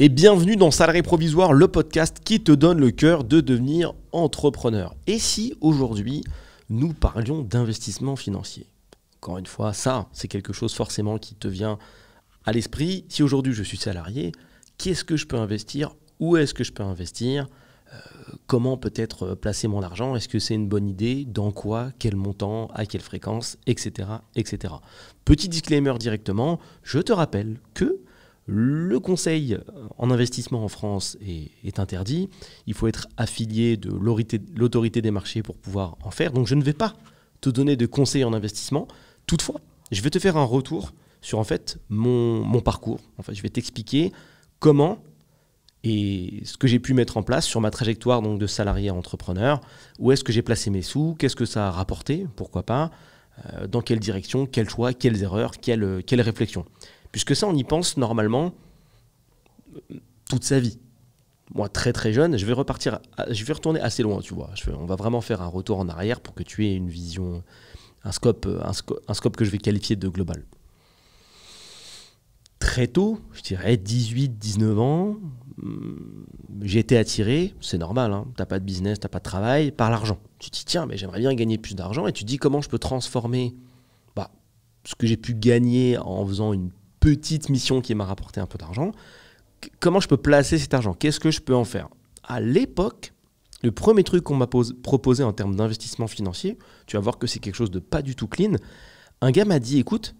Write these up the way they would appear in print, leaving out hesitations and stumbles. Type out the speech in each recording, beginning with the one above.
Et bienvenue dans Salarié Provisoire, le podcast qui te donne le cœur de devenir entrepreneur. Et si aujourd'hui, nous parlions d'investissement financier? Encore une fois, ça, c'est quelque chose forcément qui te vient à l'esprit. Si aujourd'hui je suis salarié, qu'est-ce que je peux investir? Où est-ce que je peux investir? Comment peut-être placer mon argent? Est-ce que c'est une bonne idée? Dans quoi? Quel montant? À quelle fréquence? Etc. etc. Petit disclaimer directement, je te rappelle que le conseil en investissement en France est interdit. Il faut être affilié de l'autorité des marchés pour pouvoir en faire. Donc je ne vais pas te donner de conseils en investissement. Toutefois, je vais te faire un retour sur en fait mon parcours. En fait, je vais t'expliquer comment et ce que j'ai pu mettre en place sur ma trajectoire donc, de salarié à entrepreneur. Où est-ce que j'ai placé mes sous? Qu'est-ce que ça a rapporté? Pourquoi pas? Dans quelle direction? Quels choix? Quelles erreurs? Quelles réflexions? Puisque ça, on y pense normalement toute sa vie. Moi, très très jeune, je vais retourner assez loin, tu vois. On va vraiment faire un retour en arrière pour que tu aies une vision, un scope que je vais qualifier de global. Très tôt, je dirais 18-19 ans, j'ai été attiré, c'est normal, hein, t'as pas de business, t'as pas de travail, par l'argent. Tu te dis, tiens, mais j'aimerais bien gagner plus d'argent, et tu te dis comment je peux transformer ce que j'ai pu gagner en faisant une petite mission qui m'a rapporté un peu d'argent, comment je peux placer cet argent? Qu'est-ce que je peux en faire? À l'époque, le premier truc qu'on m'a proposé en termes d'investissement financier, tu vas voir que c'est quelque chose de pas du tout clean, un gars m'a dit, écoute,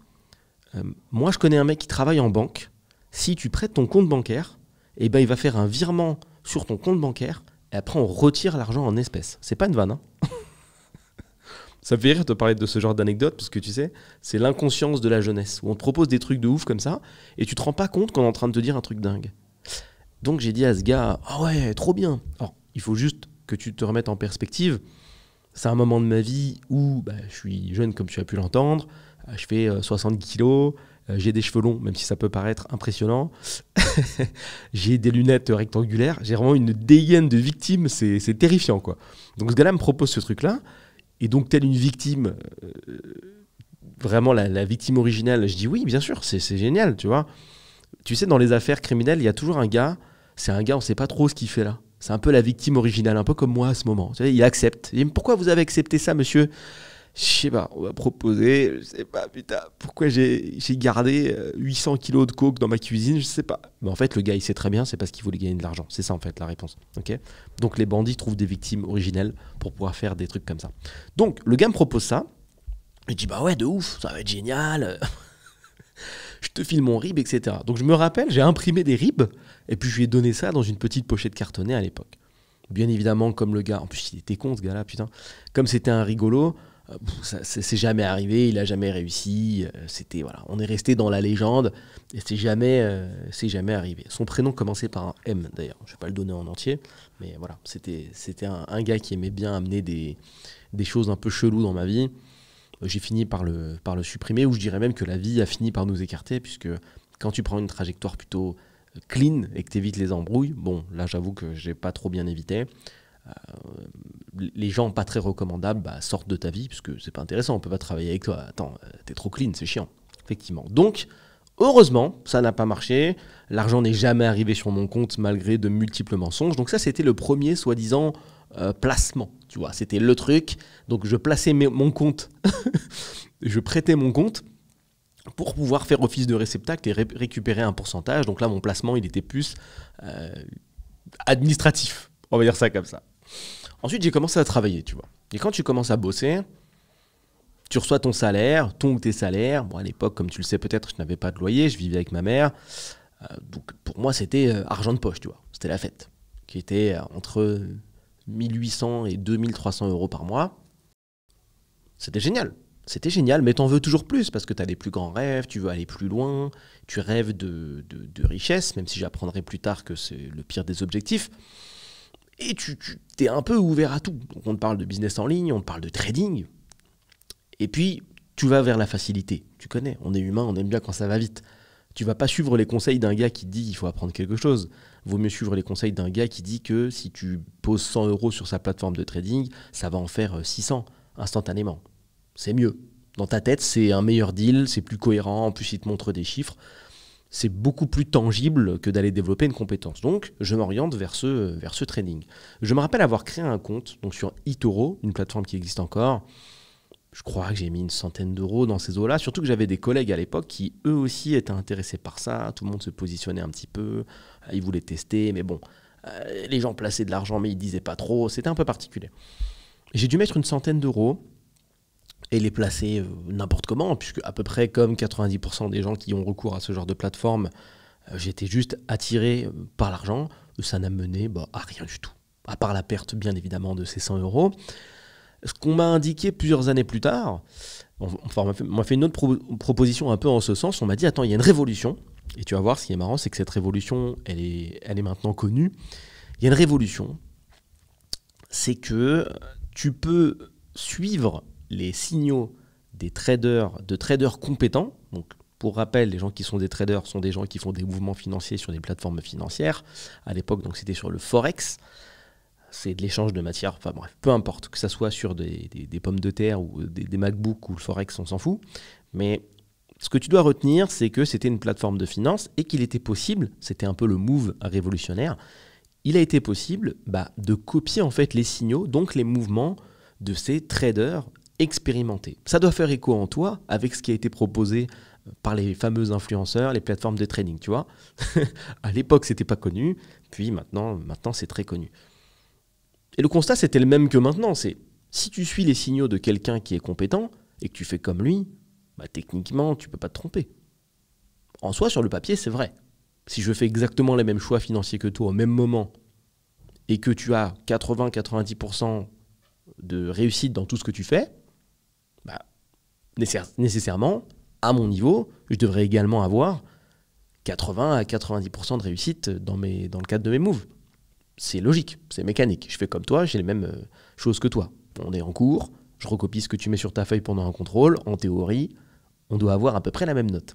moi je connais un mec qui travaille en banque, si tu prêtes ton compte bancaire, eh ben, il va faire un virement sur ton compte bancaire, et après on retire l'argent en espèces. C'est pas une vanne, hein. Ça me fait rire de te parler de ce genre d'anecdote parce que tu sais, c'est l'inconscience de la jeunesse où on te propose des trucs de ouf comme ça et tu te rends pas compte qu'on est en train de te dire un truc dingue. Donc j'ai dit à ce gars, ah ouais, trop bien. Alors, il faut juste que tu te remettes en perspective. C'est un moment de ma vie où je suis jeune comme tu as pu l'entendre, je fais 70 kilos, j'ai des cheveux longs, même si ça peut paraître impressionnant. J'ai des lunettes rectangulaires, j'ai vraiment une dégaine de victime, c'est terrifiant quoi. Donc ce gars-là me propose ce truc-là. Et donc, telle une victime, vraiment la victime originale, je dis oui, bien sûr, c'est génial, tu vois. Tu sais, dans les affaires criminelles, il y a toujours un gars, on ne sait pas trop ce qu'il fait là. C'est un peu la victime originale, un peu comme moi à ce moment. Tu sais, il accepte. Il dit, pourquoi vous avez accepté ça, monsieur? Je sais pas, on m'a proposé, je sais pas, putain, pourquoi j'ai gardé 800 kilos de coke dans ma cuisine, je sais pas. Mais en fait, le gars, il sait très bien, c'est parce qu'il voulait gagner de l'argent. C'est ça, en fait, la réponse. Okay, donc, les bandits trouvent des victimes originelles pour pouvoir faire des trucs comme ça. Donc, le gars me propose ça. Je dis, bah ouais, de ouf, ça va être génial. Je te file mon RIB, etc. Donc, je me rappelle, j'ai imprimé des RIB et puis je lui ai donné ça dans une petite pochette cartonnée à l'époque. Bien évidemment, comme le gars, en plus, il était con, ce gars-là, putain. Comme c'était un rigolo, c'est jamais arrivé, il a jamais réussi, voilà, on est resté dans la légende et c'est jamais arrivé. Son prénom commençait par un M d'ailleurs, je vais pas le donner en entier, mais voilà, c'était un gars qui aimait bien amener des choses un peu cheloues dans ma vie. J'ai fini par le supprimer, ou je dirais même que la vie a fini par nous écarter, puisque quand tu prends une trajectoire plutôt clean et que tu évites les embrouilles, bon là j'avoue que j'ai pas trop bien évité. Les gens pas très recommandables sortent de ta vie puisque c'est pas intéressant, on peut pas travailler avec toi. Attends, t'es trop clean, c'est chiant. Effectivement. Donc, heureusement, ça n'a pas marché. L'argent n'est jamais arrivé sur mon compte malgré de multiples mensonges. Donc ça, c'était le premier soi-disant placement. Tu vois, c'était le truc. Donc je plaçais mon compte, je prêtais mon compte pour pouvoir faire office de réceptacle et récupérer un pourcentage. Donc là, mon placement, il était plus administratif. On va dire ça comme ça. Ensuite, j'ai commencé à travailler, tu vois. Et quand tu commences à bosser, tu reçois ton salaire, ton ou tes salaires. Bon, à l'époque, comme tu le sais peut-être, je n'avais pas de loyer, je vivais avec ma mère. Donc, pour moi, c'était argent de poche, tu vois. C'était la fête, qui était entre 1800 et 2300 euros par mois. C'était génial. C'était génial, mais t'en veux toujours plus parce que t'as les plus grands rêves, tu veux aller plus loin, tu rêves de richesse, même si j'apprendrai plus tard que c'est le pire des objectifs. Et tu t'es un peu ouvert à tout. Donc on te parle de business en ligne, on te parle de trading. Et puis, tu vas vers la facilité. Tu connais, on est humain, on aime bien quand ça va vite. Tu vas pas suivre les conseils d'un gars qui te dit qu'il faut apprendre quelque chose. Vaut mieux suivre les conseils d'un gars qui dit que si tu poses 100 euros sur sa plateforme de trading, ça va en faire 600 instantanément. C'est mieux. Dans ta tête, c'est un meilleur deal, c'est plus cohérent, en plus il te montre des chiffres. c'est beaucoup plus tangible que d'aller développer une compétence. Donc, je m'oriente vers ce trading. Je me rappelle avoir créé un compte donc sur eToro, une plateforme qui existe encore. Je crois que j'ai mis une centaine d'euros dans ces eaux-là, surtout que j'avais des collègues à l'époque qui, eux aussi, étaient intéressés par ça. Tout le monde se positionnait un petit peu, ils voulaient tester, mais bon, les gens plaçaient de l'argent, mais ils disaient pas trop. C'était un peu particulier. J'ai dû mettre une centaine d'euros et les placer n'importe comment, puisque à peu près comme 90% des gens qui ont recours à ce genre de plateforme, j'étais juste attiré par l'argent. Ça n'a mené à rien du tout, à part la perte, bien évidemment, de ces 100 euros. Ce qu'on m'a indiqué plusieurs années plus tard, on m'a fait une autre proposition un peu en ce sens. On m'a dit, attends, il y a une révolution. Et tu vas voir, ce qui est marrant, c'est que cette révolution, elle est maintenant connue. Il y a une révolution. C'est que tu peux suivre les signaux de traders compétents. Donc, pour rappel, les gens qui sont des traders sont des gens qui font des mouvements financiers sur des plateformes financières. À l'époque, donc, c'était sur le Forex. C'est de l'échange de matières, enfin bref, peu importe, que ça soit sur des pommes de terre ou des MacBooks ou le Forex, on s'en fout. Mais ce que tu dois retenir, c'est que c'était une plateforme de finance et qu'il était possible, c'était un peu le move révolutionnaire, il a été possible de copier en fait les signaux, donc les mouvements de ces traders expérimentés. Ça doit faire écho en toi avec ce qui a été proposé par les fameux influenceurs, les plateformes de trading, tu vois. À l'époque, c'était pas connu, puis maintenant c'est très connu. Et le constat, c'était le même que maintenant. C'est si tu suis les signaux de quelqu'un qui est compétent et que tu fais comme lui, techniquement, tu ne peux pas te tromper. En soi, sur le papier, c'est vrai. Si je fais exactement les mêmes choix financiers que toi au même moment et que tu as 80-90% de réussite dans tout ce que tu fais, nécessairement, à mon niveau, je devrais également avoir 80 à 90% de réussite dans le cadre de mes moves. C'est logique, c'est mécanique. Je fais comme toi, j'ai les mêmes choses que toi. On est en cours, je recopie ce que tu mets sur ta feuille pendant un contrôle. En théorie, on doit avoir à peu près la même note.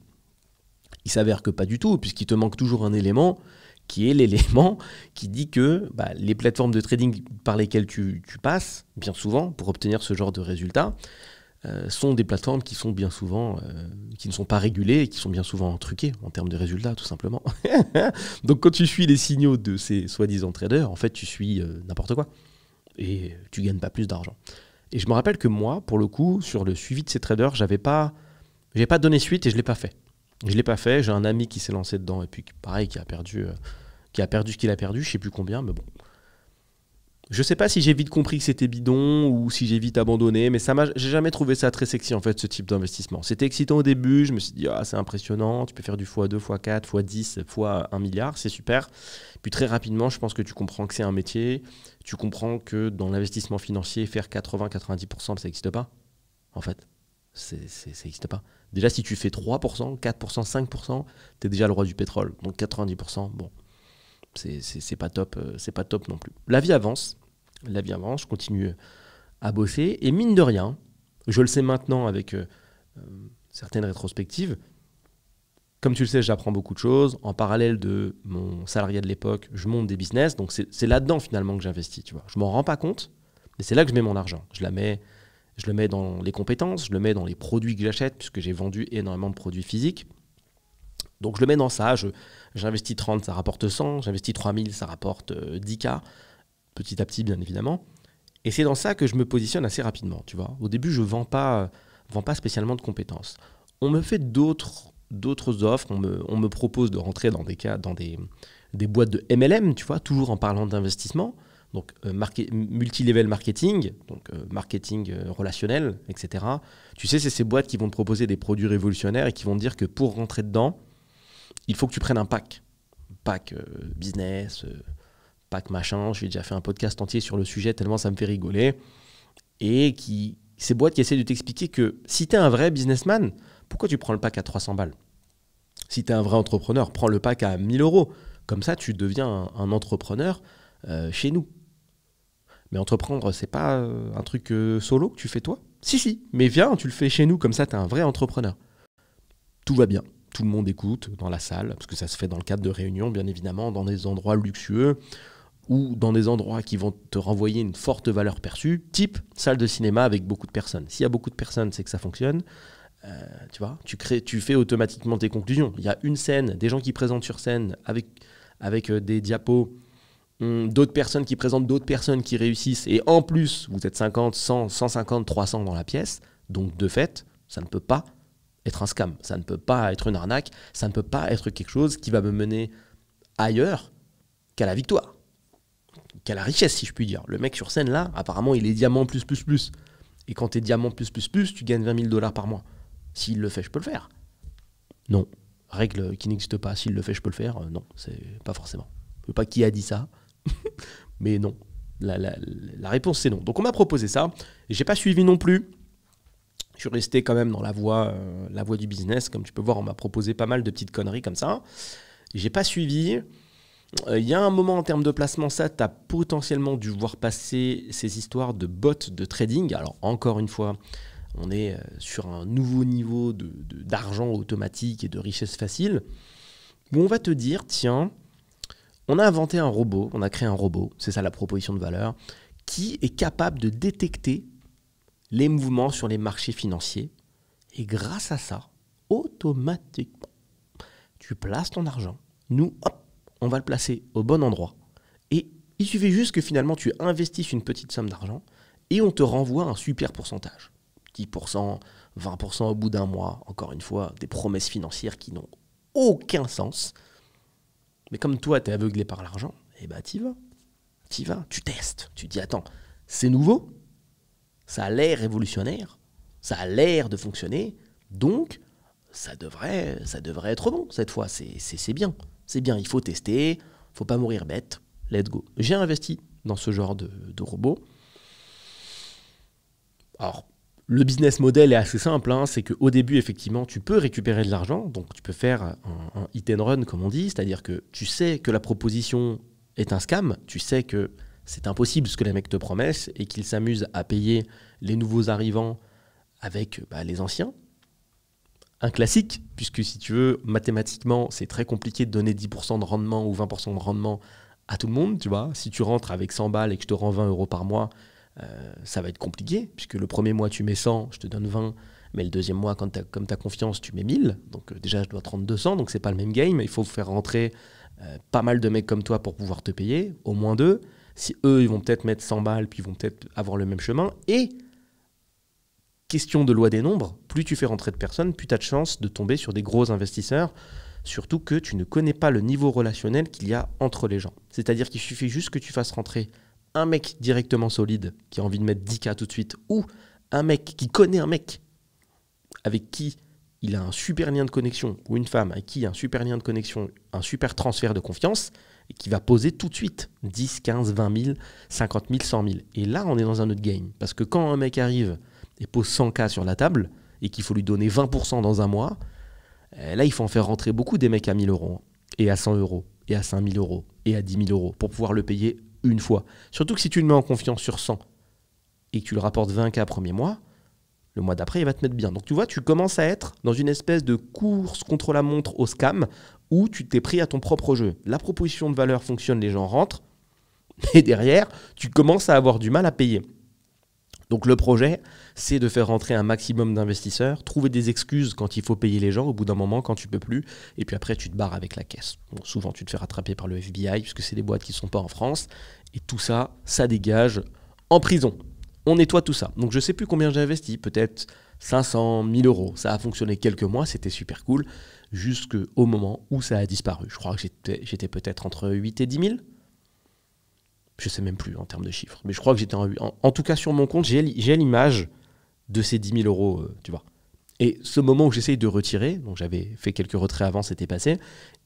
Il s'avère que pas du tout, puisqu'il te manque toujours un élément qui est l'élément qui dit que les plateformes de trading par lesquelles tu passes, bien souvent, pour obtenir ce genre de résultats, sont des plateformes qui sont bien souvent, qui ne sont pas régulées et qui sont bien souvent truquées en termes de résultats, tout simplement. Donc quand tu suis les signaux de ces soi-disant traders, en fait, tu suis n'importe quoi. Et tu gagnes pas plus d'argent. Et je me rappelle que moi, pour le coup, sur le suivi de ces traders, j'avais pas donné suite et je l'ai pas fait. J'ai un ami qui s'est lancé dedans et puis pareil, qui a perdu ce qu'il a perdu, je sais plus combien, mais bon. Je sais pas si j'ai vite compris que c'était bidon ou si j'ai vite abandonné, mais j'ai jamais trouvé ça très sexy en fait, ce type d'investissement. C'était excitant au début, je me suis dit c'est impressionnant, tu peux faire du x2, x4, x10, x1 milliard, c'est super. Puis très rapidement, je pense que tu comprends que c'est un métier, tu comprends que dans l'investissement financier, faire 80-90%, ça n'existe pas. En fait, ça n'existe pas. Déjà, si tu fais 3%, 4%, 5%, tu es déjà le roi du pétrole. Donc 90%, bon. C'est pas top non plus. La vie avance, je continue à bosser et mine de rien, je le sais maintenant avec certaines rétrospectives, comme tu le sais, j'apprends beaucoup de choses. En parallèle de mon salariat de l'époque, je monte des business, donc c'est là-dedans finalement que j'investis. Tu vois. Je m'en rends pas compte, mais c'est là que je mets mon argent. Je le mets dans les compétences, je le mets dans les produits que j'achète, puisque j'ai vendu énormément de produits physiques. Donc je le mets dans ça, j'investis 30, ça rapporte 100, j'investis 3000, ça rapporte 10K, petit à petit bien évidemment. Et c'est dans ça que je me positionne assez rapidement, tu vois. Au début, je vends pas spécialement de compétences. On me fait d'autres offres, on me propose de rentrer dans des boîtes de MLM, tu vois, toujours en parlant d'investissement. Donc multi-level marketing, donc marketing relationnel, etc. Tu sais, c'est ces boîtes qui vont te proposer des produits révolutionnaires et qui vont te dire que pour rentrer dedans, il faut que tu prennes un pack. Pack business, pack machin. J'ai déjà fait un podcast entier sur le sujet tellement ça me fait rigoler. Et ces boîtes qui essaient de t'expliquer que si tu es un vrai businessman, pourquoi tu prends le pack à 300 balles? Si tu es un vrai entrepreneur, prends le pack à 1000 euros. Comme ça, tu deviens un entrepreneur chez nous. Mais entreprendre, c'est pas un truc solo que tu fais toi? Si, mais viens, tu le fais chez nous, comme ça, tu es un vrai entrepreneur. Tout va bien. Tout le monde écoute dans la salle, parce que ça se fait dans le cadre de réunions, bien évidemment, dans des endroits luxueux ou dans des endroits qui vont te renvoyer une forte valeur perçue, type salle de cinéma avec beaucoup de personnes. S'il y a beaucoup de personnes, c'est que ça fonctionne. Tu vois, tu fais automatiquement tes conclusions. Il y a une scène, des gens qui présentent sur scène avec des diapos, d'autres personnes qui présentent d'autres personnes qui réussissent, et en plus, vous êtes 50, 100, 150, 300 dans la pièce, donc de fait, ça ne peut pas être un scam, ça ne peut pas être une arnaque, ça ne peut pas être quelque chose qui va me mener ailleurs qu'à la victoire, qu'à la richesse, si je puis dire. Le mec sur scène, là, apparemment, il est diamant plus. Et quand tu es diamant plus, tu gagnes 20 000 $ par mois. S'il le fait, je peux le faire. Non. Règle qui n'existe pas. S'il le fait, je peux le faire. Non, c'est pas forcément. Je ne sais pas qui a dit ça, mais non. La réponse, c'est non. Donc, on m'a proposé ça. Et j'ai pas suivi non plus. Je suis resté quand même dans la voie du business. Comme tu peux voir, on m'a proposé pas mal de petites conneries comme ça. J'ai pas suivi. Il y a un moment en termes de placement, ça, tu as potentiellement dû voir passer ces histoires de bots de trading. Alors, encore une fois, on est sur un nouveau niveau d'argent automatique et de richesse facile, où on va te dire, tiens, on a inventé un robot, on a créé un robot, c'est ça la proposition de valeur, qui est capable de détecter les mouvements sur les marchés financiers. Et grâce à ça, automatiquement, tu places ton argent. Nous, hop, on va le placer au bon endroit. Et il suffit juste que finalement tu investisses une petite somme d'argent et on te renvoie un super pourcentage. 10%, 20% au bout d'un mois. Encore une fois, des promesses financières qui n'ont aucun sens. Mais comme toi, tu es aveuglé par l'argent, eh ben t'y vas. T'y vas, tu testes. Tu dis, attends, c'est nouveau, ça a l'air révolutionnaire, ça a l'air de fonctionner, donc ça devrait être bon cette fois. C'est bien. C'est bien, il faut tester, faut pas mourir bête, let's go. J'ai investi dans ce genre de robot. Alors, le business model est assez simple, hein, c'est qu'au début, effectivement, tu peux récupérer de l'argent, donc tu peux faire un hit and run, comme on dit, c'est-à-dire que tu sais que la proposition est un scam, tu sais que c'est impossible ce que les mecs te promettent et qu'ils s'amusent à payer les nouveaux arrivants avec les anciens. Un classique, puisque si tu veux, mathématiquement, c'est très compliqué de donner 10% de rendement ou 20% de rendement à tout le monde, tu vois. Si tu rentres avec 100 balles et que je te rends 20 € par mois, ça va être compliqué, puisque le premier mois, tu mets 100, je te donne 20, mais le deuxième mois, comme tu as confiance, tu mets 1000. Donc déjà, je dois te rendre 200, donc c'est pas le même game. Il faut faire rentrer pas mal de mecs comme toi pour pouvoir te payer, au moins 2. Si eux, ils vont peut-être mettre 100 balles, puis ils vont peut-être avoir le même chemin. Et question de loi des nombres, plus tu fais rentrer de personnes, plus tu as de chances de tomber sur des gros investisseurs, surtout que tu ne connais pas le niveau relationnel qu'il y a entre les gens. C'est-à-dire qu'il suffit juste que tu fasses rentrer un mec directement solide qui a envie de mettre 10K tout de suite, ou un mec qui connaît un mec avec qui il a un super lien de connexion, ou une femme avec qui il a un super lien de connexion, un super transfert de confiance, et qui va poser tout de suite 10, 15, 20 000, 50 000, 100 000. Et là, on est dans un autre game. Parce que quand un mec arrive et pose 100K sur la table, et qu'il faut lui donner 20% dans un mois, là, il faut en faire rentrer beaucoup des mecs à 1 000 €, et à 100 €, et à 5 000 €, et à 10 000 € pour pouvoir le payer une fois. Surtout que si tu le mets en confiance sur 100 et que tu le rapportes 20K premier mois, le mois d'après, il va te mettre bien. Donc tu vois, tu commences à être dans une espèce de course contre la montre au scam où tu t'es pris à ton propre jeu. La proposition de valeur fonctionne, les gens rentrent, et derrière, tu commences à avoir du mal à payer. Donc le projet, c'est de faire rentrer un maximum d'investisseurs, trouver des excuses quand il faut payer les gens, au bout d'un moment, quand tu peux plus, et puis après, tu te barres avec la caisse. Bon, souvent, tu te fais rattraper par le FBI, puisque c'est des boîtes qui ne sont pas en France, et tout ça, ça dégage en prison. On nettoie tout ça. Donc je ne sais plus combien j'ai investi, peut-être 500, 1000 €. Ça a fonctionné quelques mois, c'était super cool, jusqu'au moment où ça a disparu. Je crois que j'étais peut-être entre 8 et 10 000. Je ne sais même plus en termes de chiffres. Mais je crois que j'étais en tout cas sur mon compte, j'ai l'image de ces 10 000 €, tu vois. Et ce moment où j'essaye de retirer, donc j'avais fait quelques retraits avant, c'était passé,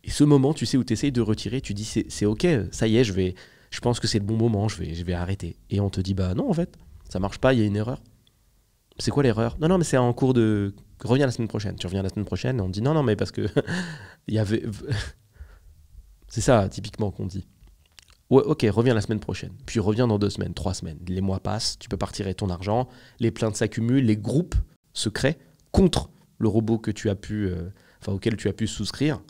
et ce moment, tu sais, où tu essayes de retirer, tu dis c'est ok, ça y est, je pense que c'est le bon moment, je vais arrêter. Et on te dit, bah non, en fait, ça marche pas, il y a une erreur. C'est quoi l'erreur? Non, mais c'est en cours de... Reviens la semaine prochaine. Tu reviens la semaine prochaine et on te dit, non, mais parce que... il y avait... C'est ça, typiquement, qu'on dit. Ouais, ok, reviens la semaine prochaine. Puis reviens dans 2 semaines, 3 semaines. Les mois passent, tu peux pas retirer ton argent, les plaintes s'accumulent, les groupes se créent contre le robot que tu as pu, auquel tu as pu souscrire.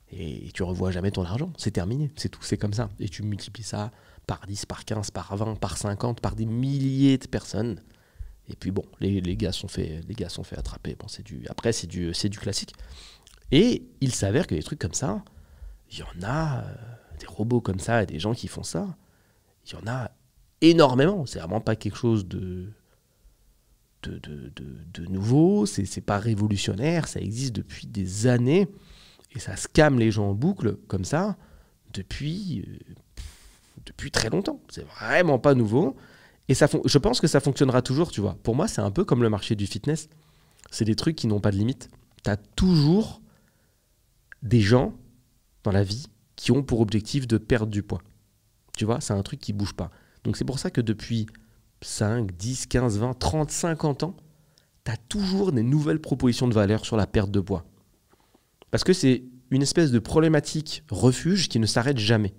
Et tu revois jamais ton argent. C'est terminé, c'est tout, c'est comme ça. Et tu multiplies ça par 10, par 15, par 20, par 50, par des milliers de personnes. Et puis bon, les gars sont fait attraper. Bon, après, c'est du classique. Et il s'avère que des trucs comme ça, il y en a, des robots comme ça, et des gens qui font ça, il y en a énormément. C'est vraiment pas quelque chose de nouveau, c'est pas révolutionnaire, ça existe depuis des années, et ça scamme les gens en boucle, comme ça, depuis très longtemps. C'est vraiment pas nouveau. Et je pense que ça fonctionnera toujours, tu vois. Pour moi, c'est un peu comme le marché du fitness. C'est des trucs qui n'ont pas de limite. Tu as toujours des gens dans la vie qui ont pour objectif de perdre du poids. Tu vois, c'est un truc qui bouge pas. Donc c'est pour ça que depuis 5, 10, 15, 20, 30, 50 ans, tu as toujours des nouvelles propositions de valeur sur la perte de poids. Parce que c'est une espèce de problématique refuge qui ne s'arrête jamais.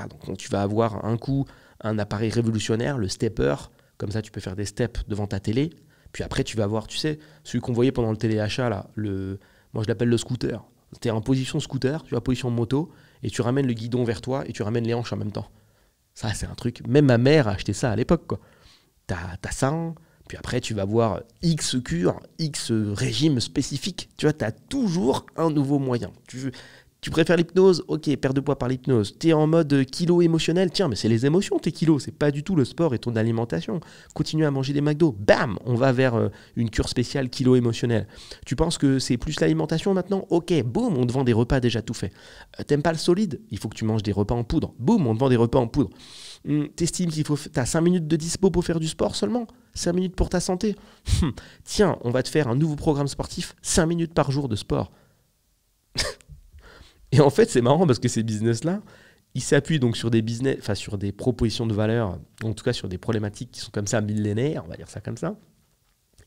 Donc tu vas avoir un coup un appareil révolutionnaire, le stepper, comme ça tu peux faire des steps devant ta télé, puis après tu vas avoir, tu sais, celui qu'on voyait pendant le téléachat, là, moi je l'appelle le scooter. Tu es en position scooter, tu es en position moto, et tu ramènes le guidon vers toi, et tu ramènes les hanches en même temps. Ça c'est un truc, même ma mère a acheté ça à l'époque, quoi. T'as ça, puis après tu vas avoir X cure, X régime spécifique, tu vois, tu as toujours un nouveau moyen. Tu préfères l'hypnose? Ok, perte de poids par l'hypnose. T'es en mode kilo émotionnel? Tiens, mais c'est les émotions, tes kilos. C'est pas du tout le sport et ton alimentation. Continue à manger des McDo. Bam, on va vers une cure spéciale kilo émotionnel. Tu penses que c'est plus l'alimentation maintenant? Ok, boum, on te vend des repas déjà tout faits. T'aimes pas le solide? Il faut que tu manges des repas en poudre. Boum, on te vend des repas en poudre. T'estimes qu'il faut... T'as 5 minutes de dispo pour faire du sport seulement? 5 minutes pour ta santé? Tiens, on va te faire un nouveau programme sportif. 5 minutes par jour de sport. Et en fait, c'est marrant parce que ces business-là, ils s'appuient donc sur des business, enfin sur des propositions de valeur, en tout cas sur des problématiques qui sont comme ça millénaires, on va dire ça comme ça.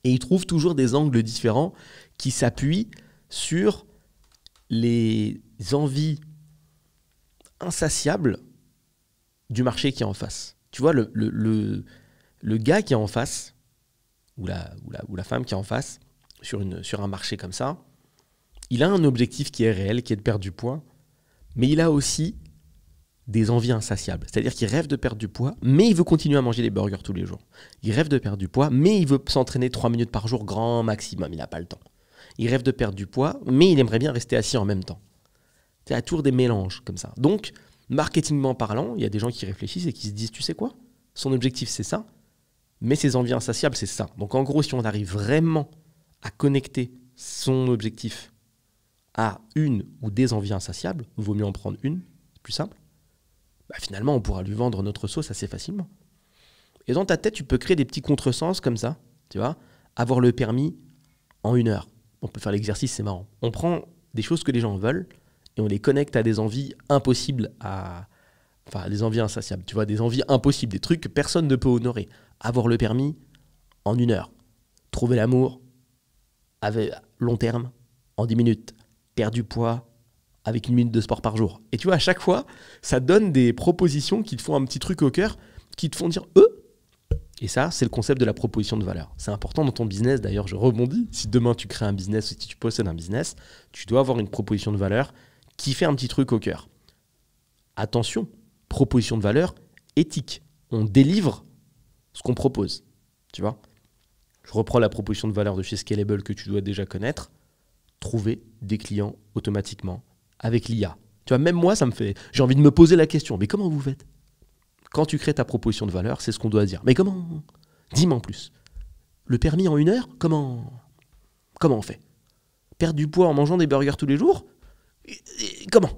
Et ils trouvent toujours des angles différents qui s'appuient sur les envies insatiables du marché qui est en face. Tu vois, le gars qui est en face, ou la femme qui est en face, sur un marché comme ça, il a un objectif qui est réel, qui est de perdre du poids, mais il a aussi des envies insatiables. C'est-à-dire qu'il rêve de perdre du poids, mais il veut continuer à manger des burgers tous les jours. Il rêve de perdre du poids, mais il veut s'entraîner 3 minutes par jour, grand maximum, il n'a pas le temps. Il rêve de perdre du poids, mais il aimerait bien rester assis en même temps. C'est à tour des mélanges comme ça. Donc, marketingment parlant, il y a des gens qui réfléchissent et qui se disent, tu sais quoi? Son objectif, c'est ça, mais ses envies insatiables, c'est ça. Donc en gros, si on arrive vraiment à connecter son objectif à une ou des envies insatiables, il vaut mieux en prendre une, c'est plus simple, finalement on pourra lui vendre notre sauce assez facilement. Et dans ta tête, tu peux créer des petits contresens comme ça, tu vois, avoir le permis en 1 heure. On peut faire l'exercice, c'est marrant. On prend des choses que les gens veulent et on les connecte à des envies impossibles, à des envies insatiables, tu vois, des envies impossibles, des trucs que personne ne peut honorer. Avoir le permis en 1 heure. Trouver l'amour avec long terme en 10 minutes. Perdre du poids avec 1 minute de sport par jour. Et tu vois, à chaque fois, ça donne des propositions qui te font un petit truc au cœur, qui te font dire Et ça, c'est le concept de la proposition de valeur. C'est important dans ton business, d'ailleurs, je rebondis. Si demain tu crées un business ou si tu possèdes un business, tu dois avoir une proposition de valeur qui fait un petit truc au cœur. Attention, proposition de valeur éthique. On délivre ce qu'on propose. Tu vois ? Je reprends la proposition de valeur de chez Scalable que tu dois déjà connaître. Trouver des clients automatiquement avec l'IA. Tu vois, même moi, j'ai envie de me poser la question, mais comment vous faites ? Quand tu crées ta proposition de valeur, c'est ce qu'on doit dire. Mais comment ? Dis-moi en plus. Le permis en 1 heure ? Comment on fait ? Perdre du poids en mangeant des burgers tous les jours ? Comment ?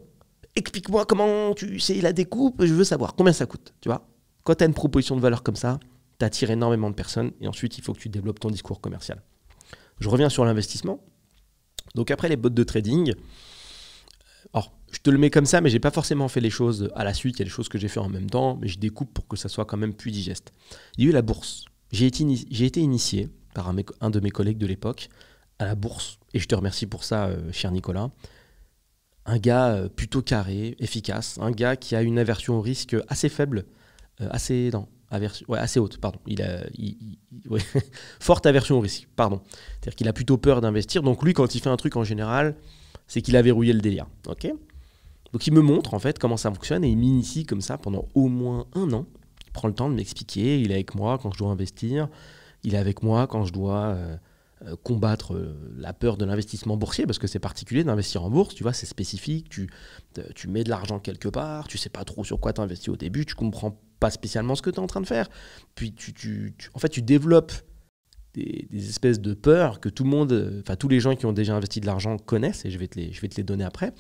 Explique-moi comment tu sais la découpe, je veux savoir combien ça coûte. Tu vois ? Quand tu as une proposition de valeur comme ça, tu attires énormément de personnes et ensuite, il faut que tu développes ton discours commercial. Je reviens sur l'investissement. Donc après les bots de trading, alors je te le mets comme ça, mais j'ai pas forcément fait les choses à la suite. Il y a des choses que j'ai fait en même temps, mais je découpe pour que ça soit quand même plus digeste. Il y a eu la bourse. J'ai été initié par un de mes collègues de l'époque à la bourse, et je te remercie pour ça, cher Nicolas. Un gars plutôt carré, efficace, un gars qui a une aversion au risque assez faible, assez haute, pardon. Forte aversion au risque, pardon. C'est-à-dire qu'il a plutôt peur d'investir. Donc lui, quand il fait un truc en général, c'est qu'il a verrouillé le délire. Okay ? Donc il me montre en fait comment ça fonctionne et il m'initie comme ça pendant au moins 1 an. Il prend le temps de m'expliquer, il est avec moi quand je dois investir. il est avec moi quand je dois combattre la peur de l'investissement boursier, parce que c'est particulier d'investir en bourse, tu vois, c'est spécifique, tu mets de l'argent quelque part, tu sais pas trop sur quoi tu investis au début, tu comprends pas spécialement ce que tu es en train de faire, puis en fait tu développes des espèces de peurs que tout le monde, enfin tous les gens qui ont déjà investi de l'argent connaissent, et je vais te les donner après.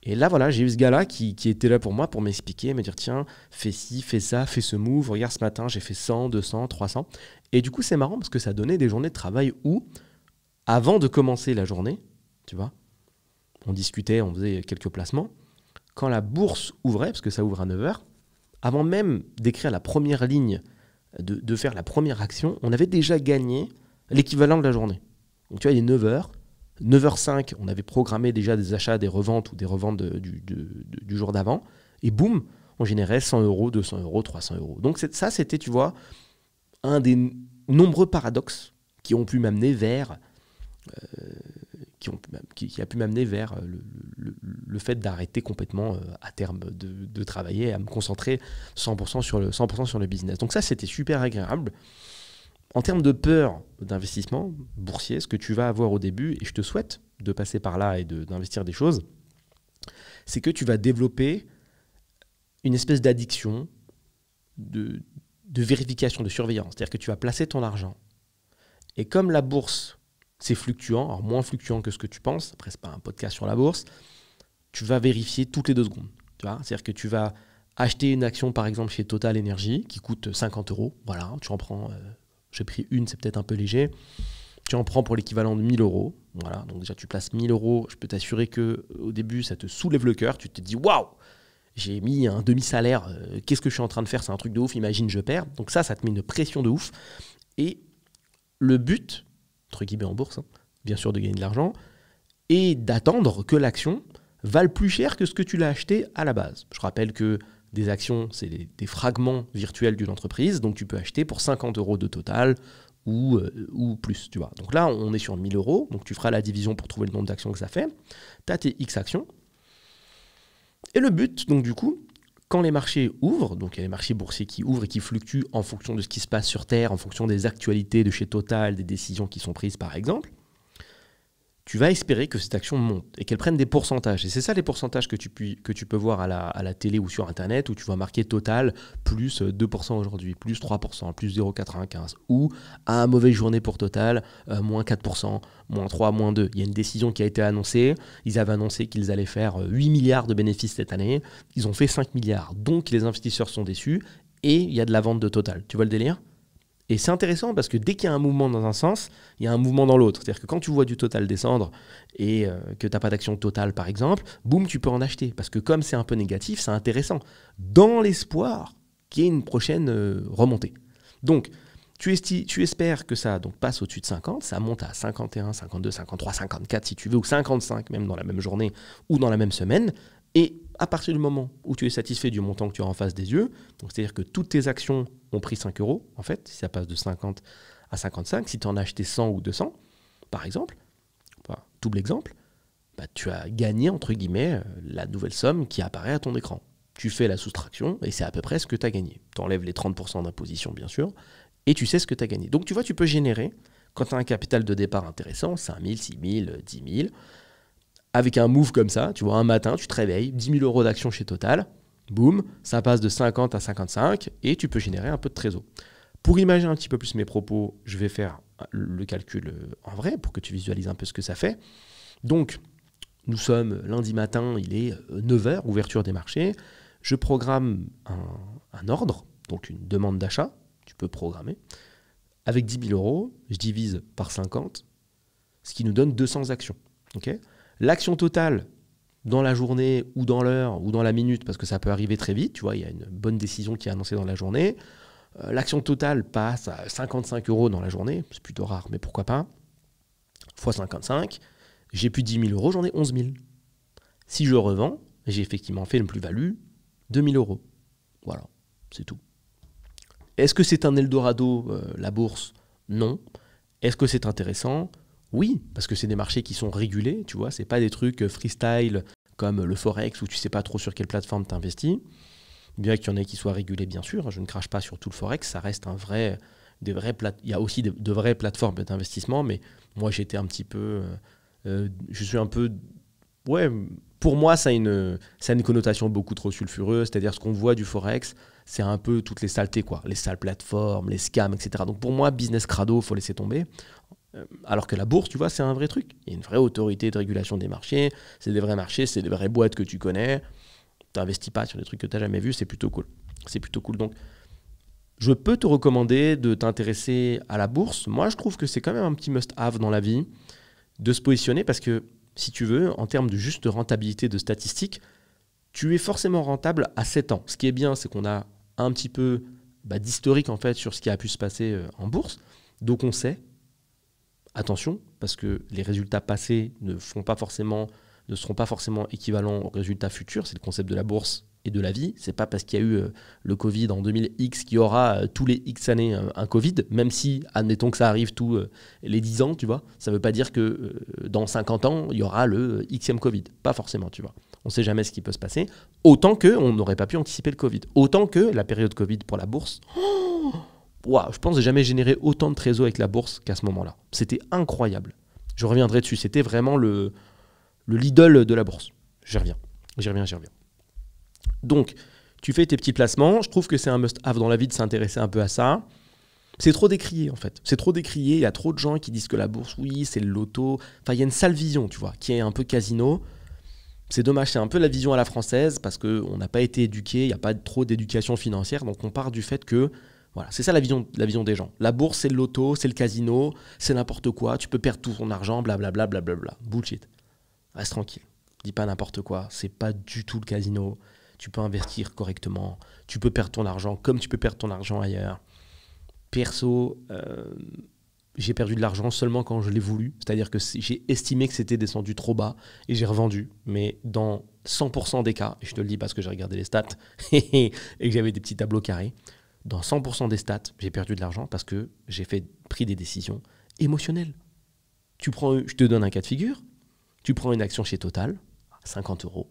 Et là, voilà, j'ai eu ce gars-là qui était là pour moi, pour m'expliquer, me dire, tiens, fais ci, fais ça, fais ce move, regarde ce matin, j'ai fait 100, 200, 300. Et du coup, c'est marrant parce que ça donnait des journées de travail où, avant de commencer la journée, tu vois, on discutait, on faisait quelques placements. Quand la bourse ouvrait, parce que ça ouvre à 9 heures, avant même d'écrire la première ligne, de faire la première action, on avait déjà gagné l'équivalent de la journée. Donc tu vois, il est 9 heures. 9h05, on avait programmé déjà des achats, des reventes ou des reventes du jour d'avant. Et boum, on générait 100 euros, 200 euros, 300 euros. Donc ça, c'était, tu vois, un des nombreux paradoxes qui ont pu m'amener vers, qui a pu m'amener vers le fait d'arrêter complètement à terme de travailler et à me concentrer 100% sur le business. Donc ça, c'était super agréable. En termes de peur d'investissement boursier, ce que tu vas avoir au début, et je te souhaite de passer par là et d'investir des choses, c'est que tu vas développer une espèce d'addiction, de vérification, de surveillance. C'est-à-dire que tu vas placer ton argent. Et comme la bourse, c'est fluctuant, alors moins fluctuant que ce que tu penses, après, ce n'est pas un podcast sur la bourse, tu vas vérifier toutes les 2 secondes. C'est-à-dire que tu vas acheter une action, par exemple, chez Total Energy, qui coûte 50 euros. Voilà, tu en prends... j'ai pris une, c'est peut-être un peu léger. Tu en prends pour l'équivalent de 1000 euros. Voilà, donc déjà tu places 1000 euros. Je peux t'assurer qu'au début, ça te soulève le cœur. Tu te dis, waouh, j'ai mis un demi-salaire. Qu'est-ce que je suis en train de faire? C'est un truc de ouf. Imagine, je perds. Donc ça te met une pression de ouf. Et le but, entre guillemets en bourse, hein, bien sûr de gagner de l'argent, est d'attendre que l'action vale plus cher que ce que tu l'as acheté à la base. Je rappelle que des actions, c'est des fragments virtuels d'une entreprise, donc tu peux acheter pour 50 euros de total ou plus, tu vois. Donc là, on est sur 1000 euros, donc tu feras la division pour trouver le nombre d'actions que ça fait. Tu as tes X actions. Et le but, donc du coup, quand les marchés ouvrent, donc il y a les marchés boursiers qui ouvrent et qui fluctuent en fonction de ce qui se passe sur Terre, en fonction des actualités de chez Total, des décisions qui sont prises par exemple, tu vas espérer que cette action monte et qu'elle prenne des pourcentages. Et c'est ça les pourcentages que tu peux voir à la télé ou sur Internet, où tu vois marquer Total plus 2% aujourd'hui, plus 3%, plus 0,95. Ou à mauvaise journée pour Total, moins 4%, moins 3, moins 2. Il y a une décision qui a été annoncée. Ils avaient annoncé qu'ils allaient faire 8 milliards de bénéfices cette année. Ils ont fait 5 milliards. Donc les investisseurs sont déçus et il y a de la vente de Total. Tu vois le délire ? Et c'est intéressant parce que dès qu'il y a un mouvement dans un sens, il y a un mouvement dans l'autre. C'est-à-dire que quand tu vois du Total descendre et que tu n'as pas d'action Total, par exemple, boum, tu peux en acheter. Parce que comme c'est un peu négatif, c'est intéressant. Dans l'espoir qu'il y ait une prochaine remontée. Donc, tu espères que ça donc, passe au-dessus de 50, ça monte à 51, 52, 53, 54 si tu veux, ou 55 même dans la même journée ou dans la même semaine. Et à partir du moment où tu es satisfait du montant que tu as en face des yeux, c'est-à-dire que toutes tes actions ont pris 5 euros, en fait, si ça passe de 50 à 55, si tu en as acheté 100 ou 200, par exemple, double exemple, tu as gagné, entre guillemets, la nouvelle somme qui apparaît à ton écran. Tu fais la soustraction et c'est à peu près ce que tu as gagné. Tu enlèves les 30% d'imposition, bien sûr, et tu sais ce que tu as gagné. Donc, tu vois, tu peux générer, quand tu as un capital de départ intéressant, 5 000, 6 000, 10 000, avec un move comme ça, tu vois, un matin, tu te réveilles, 10 000 euros d'action chez Total, boum, ça passe de 50 à 55 et tu peux générer un peu de trésor. Pour imaginer un petit peu plus mes propos, je vais faire le calcul en vrai pour que tu visualises un peu ce que ça fait. Donc, nous sommes lundi matin, il est 9h, ouverture des marchés. Je programme un ordre, donc une demande d'achat, tu peux programmer. Avec 10 000 euros, je divise par 50, ce qui nous donne 200 actions. Okay ? L'action totale, dans la journée ou dans l'heure ou dans la minute, parce que ça peut arriver très vite, tu vois, il y a une bonne décision qui est annoncée dans la journée. L'action totale passe à 55 euros dans la journée, c'est plutôt rare, mais pourquoi pas, fois 55, j'ai plus 10 000 euros, j'en ai 11 000. Si je revends, j'ai effectivement fait une plus-value de 1 000 euros. Voilà, c'est tout. Est-ce que c'est un Eldorado, la bourse ? Non. Est-ce que c'est intéressant ? Oui, parce que c'est des marchés qui sont régulés, tu vois, c'est pas des trucs freestyle comme le Forex où tu sais pas trop sur quelle plateforme tu investis. Bien qu'il y en ait qui soient régulés, bien sûr, je ne crache pas sur tout le Forex, ça reste il y a aussi de vraies plateformes d'investissement, mais moi j'étais un petit peu, je suis un peu, ouais, pour moi ça a une connotation beaucoup trop sulfureuse, c'est-à-dire ce qu'on voit du Forex, c'est un peu toutes les saletés, quoi, les sales plateformes, les scams, etc. Donc pour moi, business crado, faut laisser tomber. Alors que la bourse, tu vois, c'est un vrai truc. Il y a une vraie autorité de régulation des marchés, c'est des vrais marchés, c'est des vraies boîtes que tu connais. Tu n'investis pas sur des trucs que tu n'as jamais vus, c'est plutôt cool. C'est plutôt cool. Donc, je peux te recommander de t'intéresser à la bourse. Moi, je trouve que c'est quand même un petit must-have dans la vie de se positionner parce que, si tu veux, en termes de juste rentabilité de statistiques, tu es forcément rentable à 7 ans. Ce qui est bien, c'est qu'on a un petit peu d'historique en fait sur ce qui a pu se passer en bourse. Donc, on sait. Attention, parce que les résultats passés ne seront pas forcément équivalents aux résultats futurs. C'est le concept de la bourse et de la vie. C'est pas parce qu'il y a eu le Covid en 2000X qu'il y aura tous les X années un Covid, même si, admettons que ça arrive tous les 10 ans, tu vois. Ça veut pas dire que dans 50 ans, il y aura le Xème Covid. Pas forcément, tu vois. On sait jamais ce qui peut se passer. Autant qu'on n'aurait pas pu anticiper le Covid. Autant que la période Covid pour la bourse... Wow, je pense que j'ai jamais généré autant de trésor avec la bourse qu'à ce moment-là. C'était incroyable. Je reviendrai dessus. C'était vraiment le Lidl de la bourse. J'y reviens. Donc, tu fais tes petits placements. Je trouve que c'est un must-have dans la vie de s'intéresser un peu à ça. C'est trop décrié, en fait. C'est trop décrié. Il y a trop de gens qui disent que la bourse, oui, c'est le loto. Enfin, il y a une sale vision, tu vois, qui est un peu casino. C'est dommage, c'est un peu la vision à la française parce qu'on n'a pas été éduqué. Il n'y a pas trop d'éducation financière. Donc, on part du fait que voilà, c'est ça la vision des gens. La bourse, c'est le loto, c'est le casino, c'est n'importe quoi. Tu peux perdre tout ton argent, blablabla, blablabla. Bullshit. Reste tranquille. Dis pas n'importe quoi. C'est pas du tout le casino. Tu peux investir correctement. Tu peux perdre ton argent comme tu peux perdre ton argent ailleurs. Perso, j'ai perdu de l'argent seulement quand je l'ai voulu. C'est-à-dire que j'ai estimé que c'était descendu trop bas et j'ai revendu. Mais dans 100% des cas, et je te le dis parce que j'ai regardé les stats et que j'avais des petits tableaux carrés, dans 100% des stats, j'ai perdu de l'argent parce que j'ai pris des décisions émotionnelles. Je te donne un cas de figure. Tu prends une action chez Total, 50 €,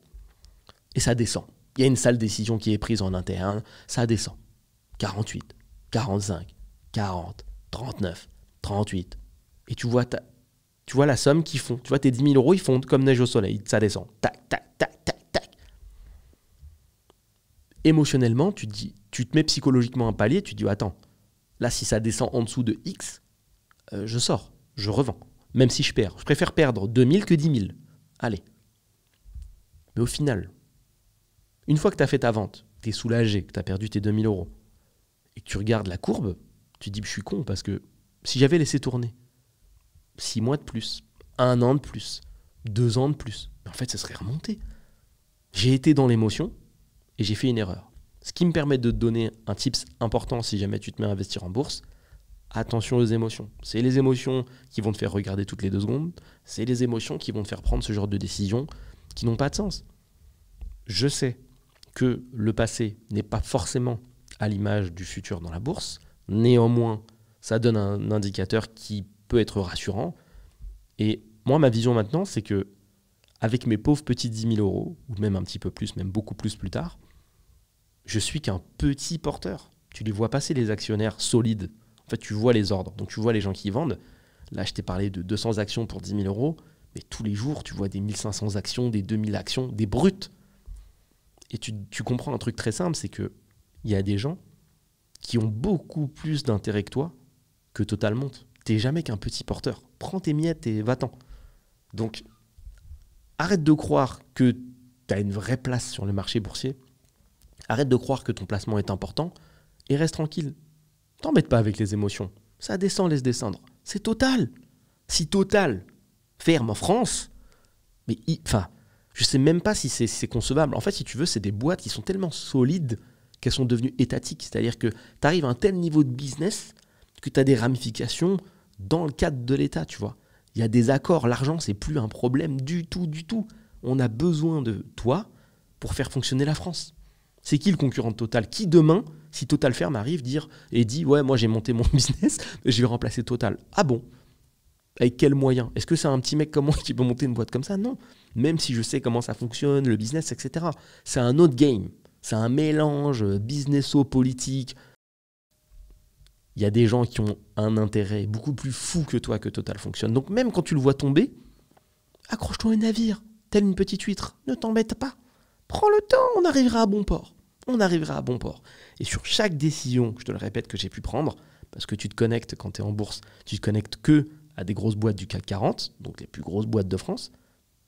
et ça descend. Il y a une sale décision qui est prise en interne, ça descend. 48, 45, 40, 39, 38. Et tu vois la somme qu'ils font. Tu vois tes 10 000 €, ils fondent comme neige au soleil. Ça descend. Tac, tac, tac, tac, tac. Émotionnellement, tu te mets psychologiquement un palier, tu te dis attends, là si ça descend en dessous de X, je sors, je revends, même si je perds. Je préfère perdre 2000 que 10 000. Allez. Mais au final, une fois que tu as fait ta vente, tu es soulagé, que tu as perdu tes 2000 € et que tu regardes la courbe, tu te dis je suis con parce que si j'avais laissé tourner 6 mois de plus, 1 an de plus, 2 ans de plus, en fait ça serait remonté. J'ai été dans l'émotion et j'ai fait une erreur. Ce qui me permet de te donner un tips important si jamais tu te mets à investir en bourse. Attention aux émotions. C'est les émotions qui vont te faire regarder toutes les 2 secondes. C'est les émotions qui vont te faire prendre ce genre de décisions qui n'ont pas de sens. Je sais que le passé n'est pas forcément à l'image du futur dans la bourse. Néanmoins, ça donne un indicateur qui peut être rassurant. Et moi, ma vision maintenant, c'est que avec mes pauvres petits 10 000 €, ou même un petit peu plus, même beaucoup plus tard, je suis qu'un petit porteur. Tu les vois passer, les actionnaires solides. En fait, tu vois les ordres. Donc, tu vois les gens qui vendent. Là, je t'ai parlé de 200 actions pour 10 000 €. Mais tous les jours, tu vois des 1500 actions, des 2000 actions, des brutes. Et tu comprends un truc très simple, c'est qu'il y a des gens qui ont beaucoup plus d'intérêt que toi que Total monte. Tu n'es jamais qu'un petit porteur. Prends tes miettes et va-t'en. Donc, arrête de croire que tu as une vraie place sur le marché boursier. Arrête de croire que ton placement est important et reste tranquille. T'embête pas avec les émotions. Ça descend, laisse descendre. C'est Total. Si Total ferme en France, mais je sais même pas si c'est concevable. En fait, si tu veux, c'est des boîtes qui sont tellement solides qu'elles sont devenues étatiques. C'est-à-dire que tu arrives à un tel niveau de business que tu as des ramifications dans le cadre de l'État, tu vois. Il y a des accords. L'argent, c'est plus un problème du tout, du tout. On a besoin de toi pour faire fonctionner la France. C'est qui le concurrent de Total? Qui demain, si Total ferme, arrive et dit « Ouais, moi j'ai monté mon business, je vais remplacer Total. » Ah bon? Avec quels moyens? Est-ce que c'est un petit mec comme moi qui peut monter une boîte comme ça? Non. Même si je sais comment ça fonctionne, le business, etc. C'est un autre game. C'est un mélange businesso-politique. Il y a des gens qui ont un intérêt beaucoup plus fou que toi que Total fonctionne. Donc même quand tu le vois tomber, accroche-toi au navire, telle une petite huître. Ne t'embête pas. Prends le temps, on arrivera à bon port. On arrivera à bon port. Et sur chaque décision, je te le répète, que j'ai pu prendre, parce que tu te connectes quand tu es en bourse, tu te connectes que à des grosses boîtes du CAC 40, donc les plus grosses boîtes de France,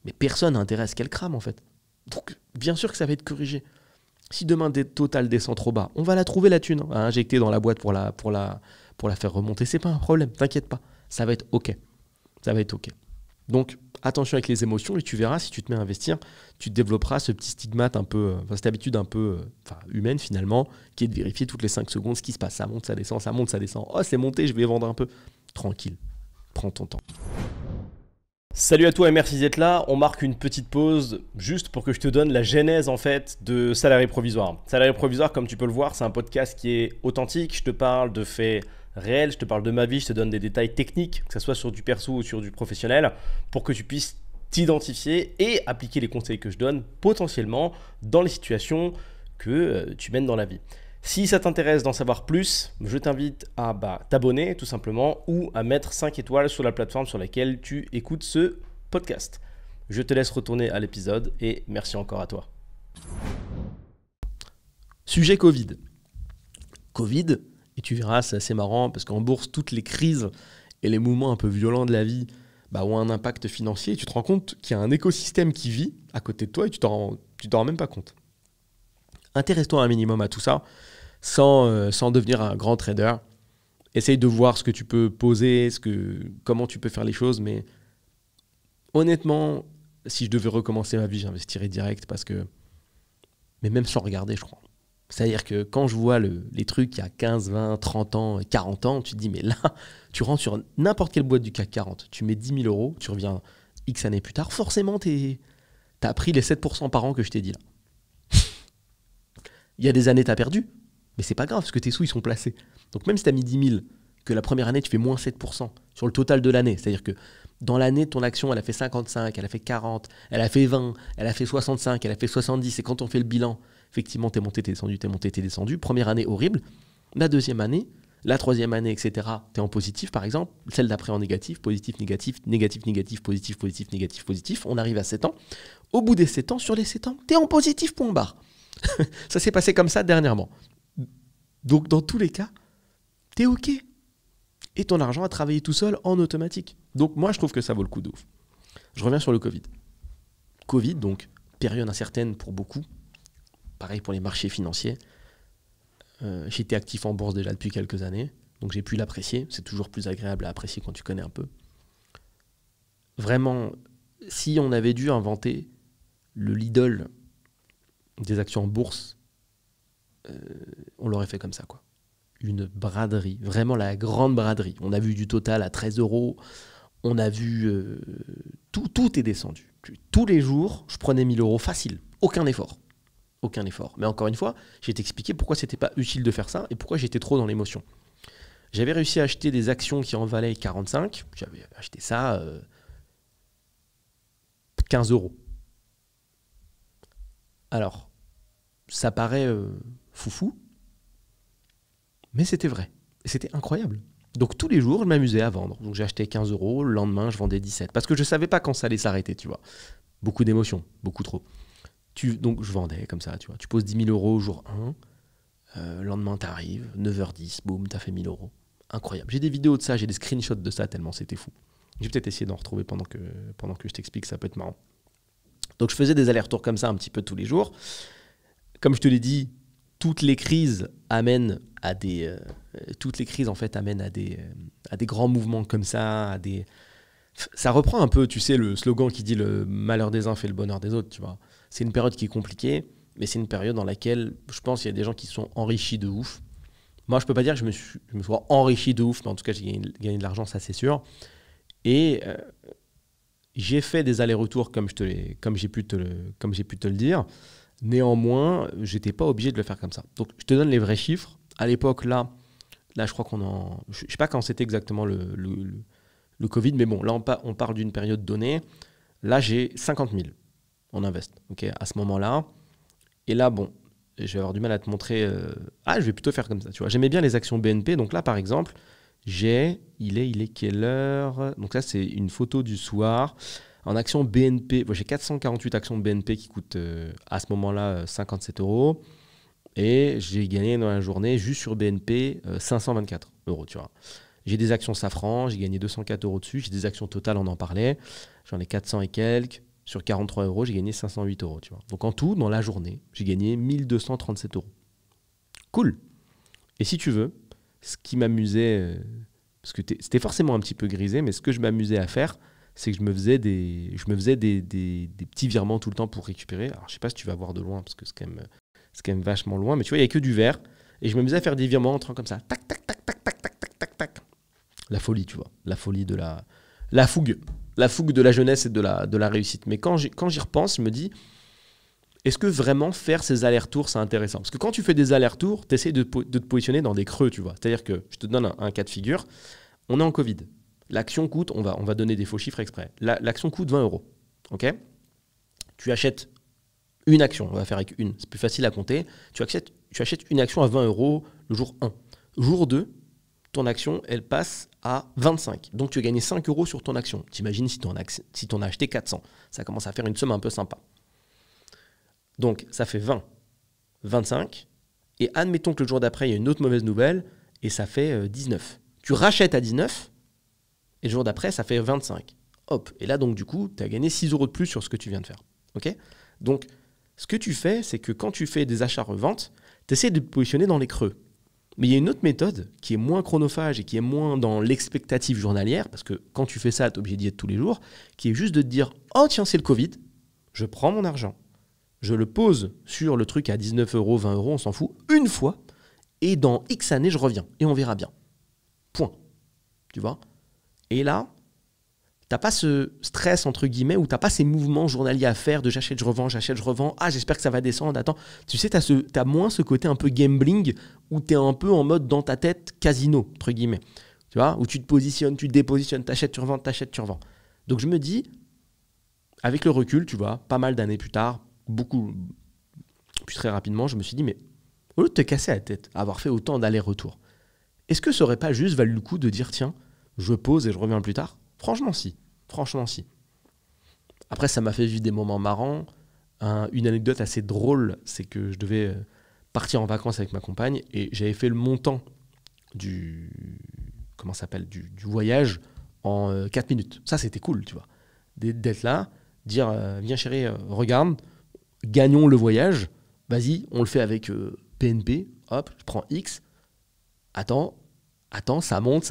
mais personne n'a intérêt à ce qu'elles crament en fait. Donc bien sûr que ça va être corrigé. Si demain Total descend trop bas, on va la trouver la thune, à injecter dans la boîte pour la faire remonter. C'est pas un problème, t'inquiète pas. Ça va être OK. Ça va être OK. Donc attention avec les émotions et tu verras, si tu te mets à investir, tu développeras ce petit stigmate un peu, cette habitude un peu humaine finalement, qui est de vérifier toutes les 5 secondes ce qui se passe. Ça monte, ça descend, ça monte, ça descend. Oh, c'est monté, je vais vendre un peu. Tranquille, prends ton temps. Salut à toi et merci d'être là. On marque une petite pause juste pour que je te donne la genèse en fait de Salarié Provisoire. Salarié Provisoire, comme tu peux le voir, c'est un podcast qui est authentique. Je te parle de faits réels, je te parle de ma vie, je te donne des détails techniques, que ce soit sur du perso ou sur du professionnel, pour que tu puisses t'identifier et appliquer les conseils que je donne potentiellement dans les situations que tu mènes dans la vie. Si ça t'intéresse d'en savoir plus, je t'invite à t'abonner tout simplement ou à mettre 5 étoiles sur la plateforme sur laquelle tu écoutes ce podcast. Je te laisse retourner à l'épisode et merci encore à toi. Sujet Covid. Covid, et tu verras, c'est assez marrant parce qu'en bourse, toutes les crises et les mouvements un peu violents de la vie ont un impact financier. Et tu te rends compte qu'il y a un écosystème qui vit à côté de toi et tu t'en rends même pas compte. Intéresse-toi un minimum à tout ça sans devenir un grand trader. Essaye de voir ce que tu peux poser, comment tu peux faire les choses. Mais honnêtement, si je devais recommencer ma vie, j'investirais direct mais même sans regarder, je crois. C'est-à-dire que quand je vois les trucs il y a 15, 20, 30 ans, 40 ans, tu te dis, mais là, tu rentres sur n'importe quelle boîte du CAC 40, tu mets 10 000 euros, tu reviens X années plus tard, forcément, t'as pris les 7% par an que je t'ai dit là. Il y a des années, t'as perdu, mais c'est pas grave, parce que tes sous, ils sont placés. Donc même si t'as mis 10 000, que la première année, tu fais moins 7% sur le total de l'année, c'est-à-dire que dans l'année, ton action, elle a fait 55, elle a fait 40, elle a fait 20, elle a fait 65, elle a fait 70, et quand on fait le bilan, effectivement, t'es monté, t'es descendu, t'es monté, t'es descendu. Première année, horrible. La deuxième année, la troisième année, etc., t'es en positif, par exemple. Celle d'après en négatif, positif, négatif, négatif, négatif, positif, positif, négatif, positif. On arrive à 7 ans. Au bout des 7 ans, sur les 7 ans, t'es en positif, point barre. Ça s'est passé comme ça dernièrement. Donc, dans tous les cas, t'es OK. Et ton argent a travaillé tout seul en automatique. Donc, moi, je trouve que ça vaut le coup de ouf. Je reviens sur le Covid. Covid, donc, période incertaine pour beaucoup. Pareil pour les marchés financiers. J'étais actif en bourse déjà depuis quelques années, donc j'ai pu l'apprécier. C'est toujours plus agréable à apprécier quand tu connais un peu. Vraiment, si on avait dû inventer le Lidl des actions en bourse, on l'aurait fait comme ça, quoi. Une braderie, vraiment la grande braderie. On a vu du Total à 13 euros, on a vu... tout est descendu. Tous les jours, je prenais 1 000 euros facile, aucun effort. Aucun effort. Mais encore une fois, j'ai t'expliqué pourquoi c'était pas utile de faire ça et pourquoi j'étais trop dans l'émotion. J'avais réussi à acheter des actions qui en valaient 45. J'avais acheté ça 15 euros. Alors, ça paraît foufou, mais c'était vrai. Et c'était incroyable. Donc tous les jours, je m'amusais à vendre. Donc j'ai acheté 15 euros, le lendemain, je vendais 17. Parce que je savais pas quand ça allait s'arrêter, tu vois. Beaucoup d'émotions, beaucoup trop. Donc je vendais comme ça, tu vois. Tu poses 10 000 euros jour 1, le lendemain t'arrives, 9h10, boum, t'as fait 1 000 euros. Incroyable. J'ai des vidéos de ça, j'ai des screenshots de ça tellement c'était fou. Je vais peut-être essayer d'en retrouver pendant que je t'explique, ça peut être marrant. Donc je faisais des allers-retours comme ça un petit peu tous les jours. Comme je te l'ai dit, toutes les crises amènent à des grands mouvements comme ça, ça reprend un peu, tu sais, le slogan qui dit le malheur des uns fait le bonheur des autres, tu vois. C'est une période qui est compliquée, mais c'est une période dans laquelle je pense qu'il y a des gens qui se sont enrichis de ouf. Moi, je peux pas dire que je me sois enrichi de ouf, mais en tout cas, j'ai gagné de l'argent, ça c'est sûr. Et j'ai fait des allers-retours comme j'ai pu te le dire. Néanmoins, j'étais pas obligé de le faire comme ça. Donc, je te donne les vrais chiffres. À l'époque, là, je crois je sais pas quand c'était exactement le Covid, mais bon, là, on parle d'une période donnée. Là, j'ai 50 000 en invest, okay, à ce moment-là. Et là, bon, Et je vais avoir du mal à te montrer. Ah, je vais plutôt faire comme ça. Tu vois, j'aimais bien les actions BNP. Donc là, par exemple, il est quelle heure? Donc là, c'est une photo du soir. En action BNP, j'ai 448 actions de BNP qui coûtent à ce moment-là 57 euros. Et j'ai gagné dans la journée, juste sur BNP, 524 euros. Tu vois. J'ai des actions Safran, j'ai gagné 204 euros dessus. J'ai des actions Total, on en parlait. J'en ai 400 et quelques. Sur 43 euros, j'ai gagné 508 euros. Tu vois. Donc en tout, dans la journée, j'ai gagné 1237 euros. Cool. Et si tu veux, ce qui m'amusait, parce que c'était forcément un petit peu grisé, mais ce que je m'amusais à faire, c'est que je me faisais des petits virements tout le temps pour récupérer. Alors je sais pas si tu vas voir de loin, parce que c'est quand même vachement loin, mais tu vois, il n'y a que du vert. Et je m'amusais à faire des virements entrant comme ça. Tac, tac, tac, tac, tac, tac, tac, tac, tac. La folie, tu vois. La folie de la fougue. La fougue de la jeunesse et de la réussite. Mais quand j'y repense, je me dis, est-ce que vraiment faire ces allers-retours, c'est intéressant? Parce que quand tu fais des allers-retours, tu essaies de te positionner dans des creux, tu vois. C'est-à-dire que, je te donne un cas de figure, on est en Covid. L'action coûte, on va donner des faux chiffres exprès. L'action coûte 20 euros. Ok? Tu achètes une action, on va faire avec une, c'est plus facile à compter. Tu achètes une action à 20 euros le jour 1. Jour 2, ton action, elle passe à 25. Donc tu as gagné 5 euros sur ton action. T'imagines si tu en as acheté 400. Ça commence à faire une somme un peu sympa. Donc ça fait 20, 25. Et admettons que le jour d'après, il y a une autre mauvaise nouvelle et ça fait 19. Tu rachètes à 19 et le jour d'après, ça fait 25. Hop. Et là, donc du coup, tu as gagné 6 euros de plus sur ce que tu viens de faire. Ok? Donc, ce que tu fais, c'est que quand tu fais des achats-reventes, tu essaies de te positionner dans les creux. Mais il y a une autre méthode qui est moins chronophage et qui est moins dans l'expectative journalière, parce que quand tu fais ça, tu es obligé d'y être tous les jours, qui est juste de te dire « Oh tiens, c'est le Covid, je prends mon argent, je le pose sur le truc à 19 euros, 20 euros, on s'en fout, une fois, et dans X années, je reviens, et on verra bien. Point. » Tu vois? Et là, t'as pas ce stress, entre guillemets, où t'as pas ces mouvements journaliers à faire de j'achète, je revends, ah j'espère que ça va descendre, attends. Tu sais, t'as moins ce côté un peu gambling où t'es un peu en mode dans ta tête casino, entre guillemets. Tu vois, où tu te positionnes, tu te dépositionnes, t'achètes, tu revends. Donc je me dis, avec le recul, tu vois, pas mal d'années plus tard, puis très rapidement, je me suis dit, mais au lieu de te casser la tête à avoir fait autant d'allers-retours, est-ce que ça aurait pas juste valu le coup de dire, tiens, je pose et je reviens plus tard? Franchement, si. Après, ça m'a fait vivre des moments marrants. Une anecdote assez drôle, c'est que je devais partir en vacances avec ma compagne et j'avais fait le montant du voyage en 4 minutes. Ça, c'était cool, tu vois. D'être là, dire viens chérie, regarde, gagnons le voyage. Vas-y, on le fait avec PNP. Hop, je prends X. Attends, ça monte.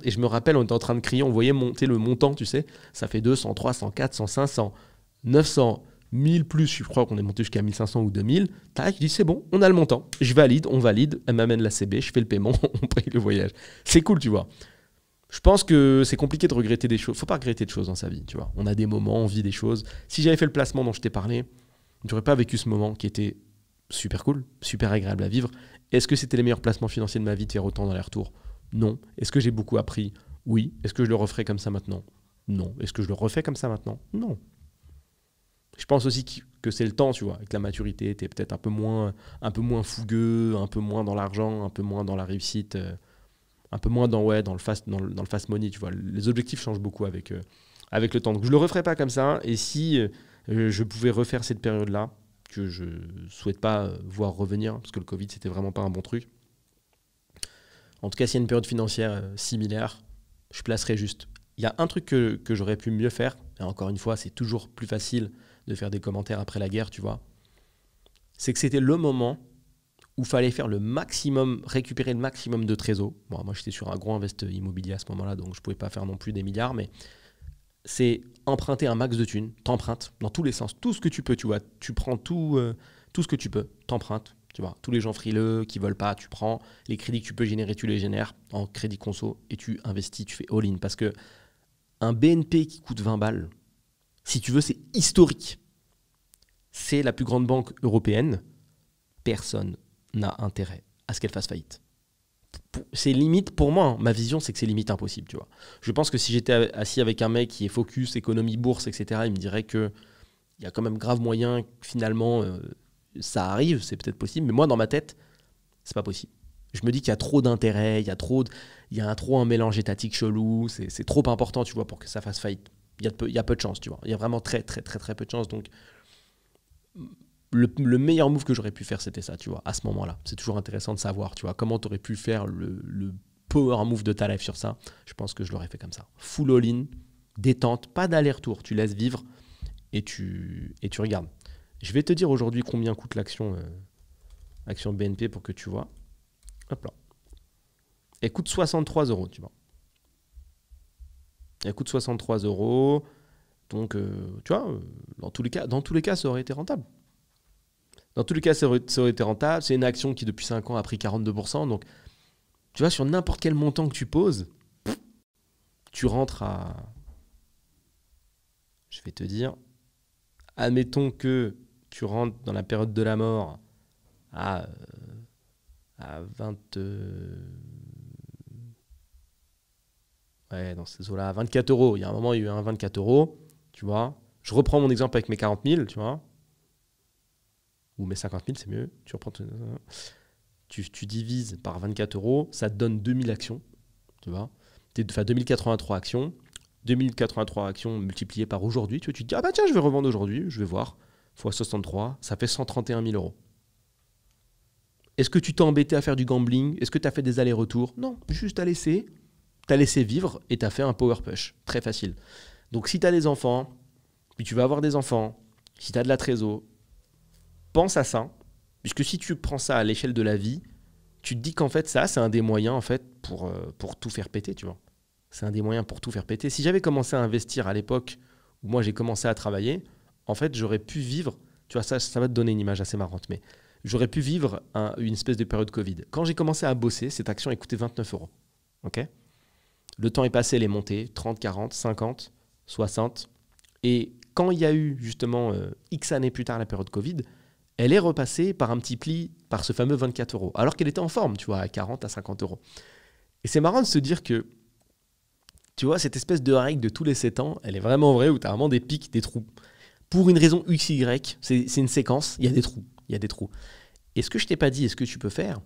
Et je me rappelle, on était en train de crier, on voyait monter le montant, tu sais. Ça fait 200, 300, 400, 500, 900, 1000 plus. Je crois qu'on est monté jusqu'à 1500 ou 2000. Tac, je dis, c'est bon, on a le montant. Je valide, on valide. Elle m'amène la CB, je fais le paiement, on paye le voyage. C'est cool, tu vois. Je pense que c'est compliqué de regretter des choses. Faut pas regretter de choses dans sa vie, tu vois. On a des moments, on vit des choses. Si j'avais fait le placement dont je t'ai parlé, j'aurais pas vécu ce moment qui était super cool, super agréable à vivre. Est-ce que c'était les meilleurs placements financiers de ma vie de faire autant dans les retours? Non. Est-ce que j'ai beaucoup appris? Oui. Est-ce que je le referai comme ça maintenant? Non. Est-ce que je le refais comme ça maintenant? Non. Je pense aussi que c'est le temps, tu vois. Avec la maturité, tu es peut-être un peu moins fougueux, un peu moins dans l'argent, un peu moins dans la réussite, un peu moins dans le fast money, tu vois. Les objectifs changent beaucoup avec le temps. Donc je le referai pas comme ça. Et si je pouvais refaire cette période-là, que je souhaite pas voir revenir, parce que le Covid, c'était vraiment pas un bon truc. En tout cas, s'il y a une période financière similaire, je placerai juste. Il y a un truc que j'aurais pu mieux faire, et encore une fois, c'est toujours plus facile de faire des commentaires après la guerre, tu vois. C'est que c'était le moment où il fallait faire le maximum, récupérer le maximum de trésor. Bon, moi, j'étais sur un gros invest immobilier à ce moment-là, donc je ne pouvais pas faire non plus des milliards, mais c'est emprunter un max de thunes. T'empruntes dans tous les sens, tout ce que tu peux, tu vois. Tu prends tout ce que tu peux, t'empruntes. Tu vois, tous les gens frileux qui veulent pas, tu prends les crédits que tu peux générer, tu les génères en crédit conso et tu investis, tu fais all-in. Parce que un BNP qui coûte 20 balles, si tu veux, c'est historique. C'est la plus grande banque européenne. Personne n'a intérêt à ce qu'elle fasse faillite. C'est limite, pour moi, hein, ma vision, c'est que c'est limite impossible, tu vois. Je pense que si j'étais assis avec un mec qui est focus, économie, bourse, etc., il me dirait qu'il y a quand même grave moyen, finalement, Ça arrive, c'est peut-être possible, mais moi, dans ma tête, c'est pas possible. Je me dis qu'il y a trop d'intérêt, il y a trop un mélange étatique chelou, c'est trop important, tu vois, pour que ça fasse faillite. Il y a peu de chance, tu vois. Il y a vraiment très, très, très, très peu de chance. Donc, le meilleur move que j'aurais pu faire, c'était ça, tu vois, à ce moment-là. C'est toujours intéressant de savoir, tu vois, comment tu aurais pu faire le power move de ta life sur ça. Je pense que je l'aurais fait comme ça. Full all-in, détente, pas d'aller-retour. Tu laisses vivre et tu regardes. Je vais te dire aujourd'hui combien coûte l'action action BNP pour que tu vois. Hop là. Elle coûte 63 euros, tu vois. Elle coûte 63 euros. Donc, tu vois, dans tous les cas, ça aurait été rentable. Dans tous les cas, ça aurait été rentable. C'est une action qui, depuis 5 ans, a pris 42%. Donc, tu vois, sur n'importe quel montant que tu poses, tu rentres à... Je vais te dire... Admettons que tu rentres dans la période de la mort à 20... Ouais, dans ces eaux-là, à 24 euros. Il y a un moment, il y a eu un 24 euros, tu vois. Je reprends mon exemple avec mes 40 000, tu vois. Ou mes 50 000, c'est mieux. Tu divises par 24 euros, ça te donne 2000 actions, tu vois. Enfin, 2083 actions. 2083 actions multipliées par aujourd'hui. Tu te dis, ah bah tiens, je vais revendre aujourd'hui, je vais voir. Fois 63, ça fait 131 000 euros. Est-ce que tu t'es embêté à faire du gambling? Est-ce que tu as fait des allers-retours? Non, juste à laisser. Tu as laissé vivre et tu as fait un power push. Très facile. Donc si tu as des enfants, puis tu vas avoir des enfants, si tu as de la trésor, pense à ça. Puisque si tu prends ça à l'échelle de la vie, tu te dis qu'en fait, ça, c'est un des moyens en fait, pour tout faire péter, tu vois. C'est un des moyens pour tout faire péter. Si j'avais commencé à investir à l'époque où moi j'ai commencé à travailler, en fait, j'aurais pu vivre, tu vois, ça va te donner une image assez marrante, mais j'aurais pu vivre une espèce de période Covid. Quand j'ai commencé à bosser, cette action elle coûtait 29 euros. Ok ? Le temps est passé, elle est montée, 30, 40, 50, 60. Et quand il y a eu justement X années plus tard la période Covid, elle est repassée par un petit pli, par ce fameux 24 euros, alors qu'elle était en forme, tu vois, à 40, à 50 euros. Et c'est marrant de se dire que, tu vois, cette espèce de règle de tous les 7 ans, elle est vraiment vraie où tu as vraiment des pics, des trous. Pour une raison X, Y, c'est une séquence, il y a des trous. Il y a des trous. Et ce que je t'ai pas dit et ce que tu peux faire,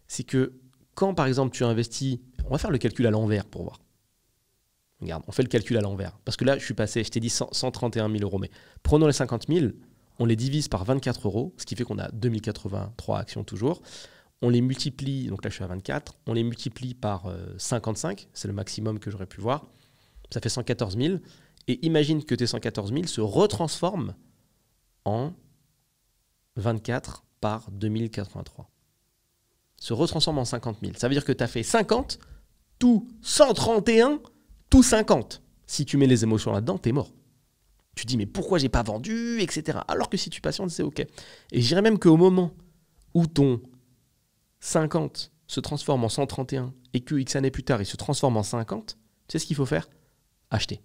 c'est que quand, par exemple, tu investis... On va faire le calcul à l'envers pour voir. Regarde, on fait le calcul à l'envers. Parce que là, je t'ai dit 131 000 euros. Mais prenons les 50 000, on les divise par 24 euros, ce qui fait qu'on a 2083 actions toujours. On les multiplie, donc là je suis à 24, on les multiplie par 55, c'est le maximum que j'aurais pu voir. Ça fait 114 000. Et imagine que tes 114 000 se retransforment en 24 par 2083. Se retransforme en 50 000. Ça veut dire que tu as fait 50, tout 131, tout 50. Si tu mets les émotions là-dedans, t'es mort. Tu te dis, mais pourquoi j'ai pas vendu, etc. Alors que si tu patientes, c'est OK. Et je dirais même qu'au moment où ton 50 se transforme en 131 et que X années plus tard, il se transforme en 50, tu sais ce qu'il faut faire? Acheter.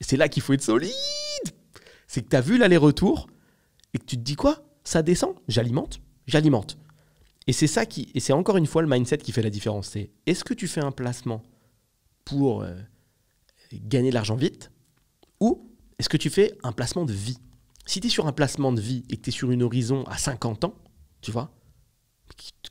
Et c'est là qu'il faut être solide. C'est que tu as vu l'aller-retour et que tu te dis quoi? Ça descend, j'alimente. Et c'est ça et c'est encore une fois le mindset qui fait la différence. C'est est-ce que tu fais un placement pour gagner de l'argent vite ou est-ce que tu fais un placement de vie? Si tu es sur un placement de vie et que tu es sur une horizon à 50 ans, tu vois,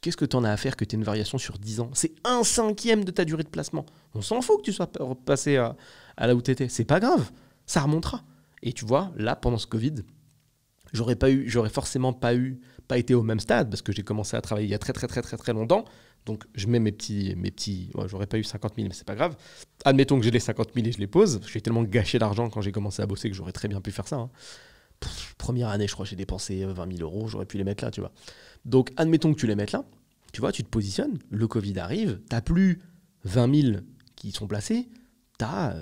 qu'est-ce que tu en as à faire que tu aies une variation sur 10 ans? C'est 1/5 de ta durée de placement. On s'en fout que tu sois passé à là où tu étais. C'est pas grave, ça remontera. Et tu vois, là, pendant ce Covid, j'aurais forcément pas été au même stade parce que j'ai commencé à travailler il y a très très très très très longtemps. Donc je mets mes petits j'aurais pas eu 50 000, mais c'est pas grave. Admettons que j'ai les 50 000 et je les pose. J'ai tellement gâché d'argent quand j'ai commencé à bosser que j'aurais très bien pu faire ça. Hein. Première année, je crois que j'ai dépensé 20 000 euros. J'aurais pu les mettre là, tu vois. Donc admettons que tu les mettes là. Tu vois, tu te positionnes. Le Covid arrive. T'as plus 20 000 qui sont placés. T'as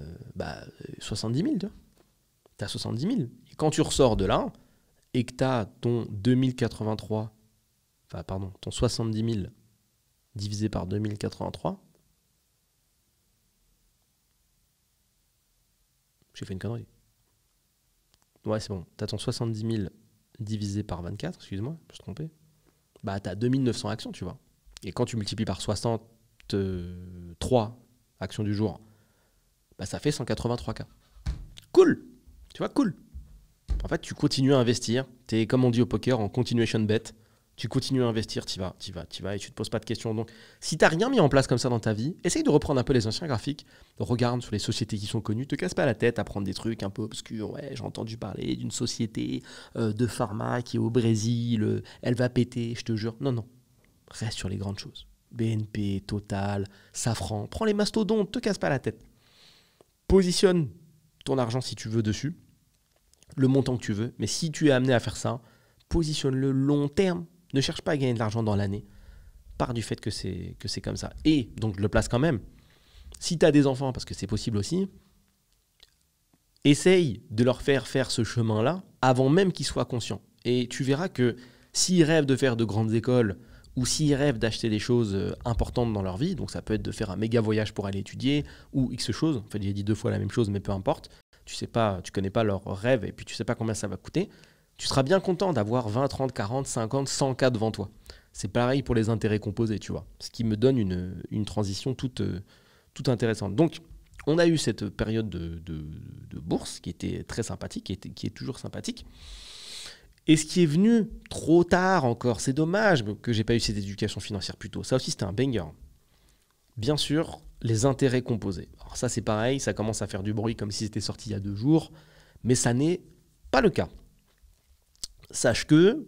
70 000, tu vois. T'as 70 000. Et quand tu ressors de là et que t'as ton 2083, ton 70 000 divisé par 2083, j'ai fait une connerie. Ouais, c'est bon. T'as ton 70 000 divisé par 24, excuse-moi, je me suis trompé. Bah, t'as 2900 actions, tu vois. Et quand tu multiplies par 63 actions du jour, bah, ça fait 183K. Cool! Tu vois, cool! En fait, tu continues à investir. Tu es, comme on dit au poker, en continuation bet. Tu continues à investir, tu vas et tu ne te poses pas de questions. Donc, si tu n'as rien mis en place comme ça dans ta vie, essaye de reprendre un peu les anciens graphiques. Regarde sur les sociétés qui sont connues. Te casse pas la tête à prendre des trucs un peu obscurs. Ouais, j'ai entendu parler d'une société de pharma qui est au Brésil. Elle va péter, je te jure. Non, non. Reste sur les grandes choses. BNP, Total, Safran. Prends les mastodontes, te casse pas la tête. Positionne ton argent si tu veux dessus. Le montant que tu veux. Mais si tu es amené à faire ça, positionne-le long terme. Ne cherche pas à gagner de l'argent dans l'année. Pars du fait que c'est comme ça. Et donc, je le place quand même. Si tu as des enfants, parce que c'est possible aussi, essaye de leur faire ce chemin-là avant même qu'ils soient conscients. Et tu verras que s'ils rêvent de faire de grandes écoles ou s'ils rêvent d'acheter des choses importantes dans leur vie, donc ça peut être de faire un méga voyage pour aller étudier ou X choses, en fait j'ai dit 2 fois la même chose mais peu importe, tu connais pas leurs rêves et puis tu sais pas combien ça va coûter, tu seras bien content d'avoir 20, 30, 40, 50, 100 cas devant toi. C'est pareil pour les intérêts composés, tu vois. Ce qui me donne une transition toute intéressante. Donc, on a eu cette période de bourse qui était très sympathique, qui est toujours sympathique. Et ce qui est venu trop tard encore, c'est dommage que j'ai pas eu cette éducation financière plus tôt. Ça aussi, c'était un banger. Bien sûr, les intérêts composés. Alors ça, c'est pareil, ça commence à faire du bruit comme si c'était sorti il y a 2 jours, mais ça n'est pas le cas. Sache que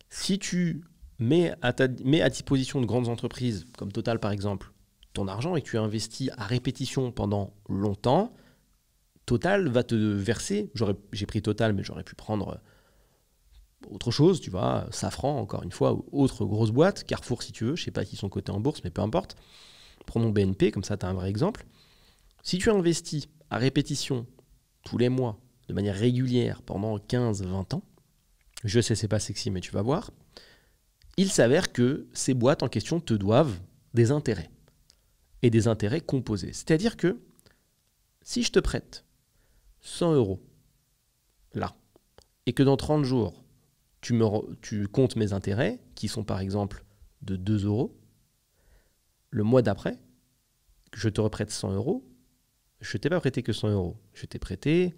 si tu mets à disposition de grandes entreprises, comme Total par exemple, ton argent et que tu investis à répétition pendant longtemps, Total va te verser, j'ai pris Total mais j'aurais pu prendre autre chose, tu vois, Safran encore une fois, ou autre grosse boîte, Carrefour si tu veux, je ne sais pas s'ils sont cotés en bourse mais peu importe. Prenons BNP, comme ça tu as un vrai exemple. Si tu investis à répétition tous les mois, de manière régulière pendant 15-20 ans, je sais c'est pas sexy mais tu vas voir, il s'avère que ces boîtes en question te doivent des intérêts. Et des intérêts composés. C'est-à-dire que si je te prête 100 euros là, et que dans 30 jours, tu comptes mes intérêts, qui sont par exemple de 2 euros, le mois d'après, que je te reprête 100 euros, je ne t'ai pas prêté que 100 euros. Je t'ai prêté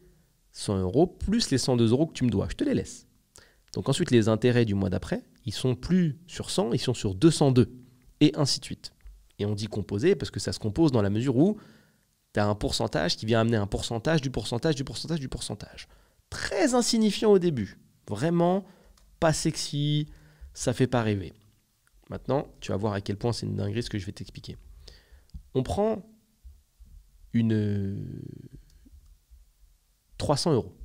100 euros plus les 102 euros que tu me dois. Je te les laisse. Donc ensuite, les intérêts du mois d'après, ils sont plus sur 100, ils sont sur 202. Et ainsi de suite. Et on dit composé parce que ça se compose dans la mesure où tu as un pourcentage qui vient amener un pourcentage du pourcentage du pourcentage du pourcentage. Très insignifiant au début. Vraiment pas sexy, ça fait pas rêver. Maintenant, tu vas voir à quel point c'est une dinguerie ce que je vais t'expliquer. On prend 300 euros.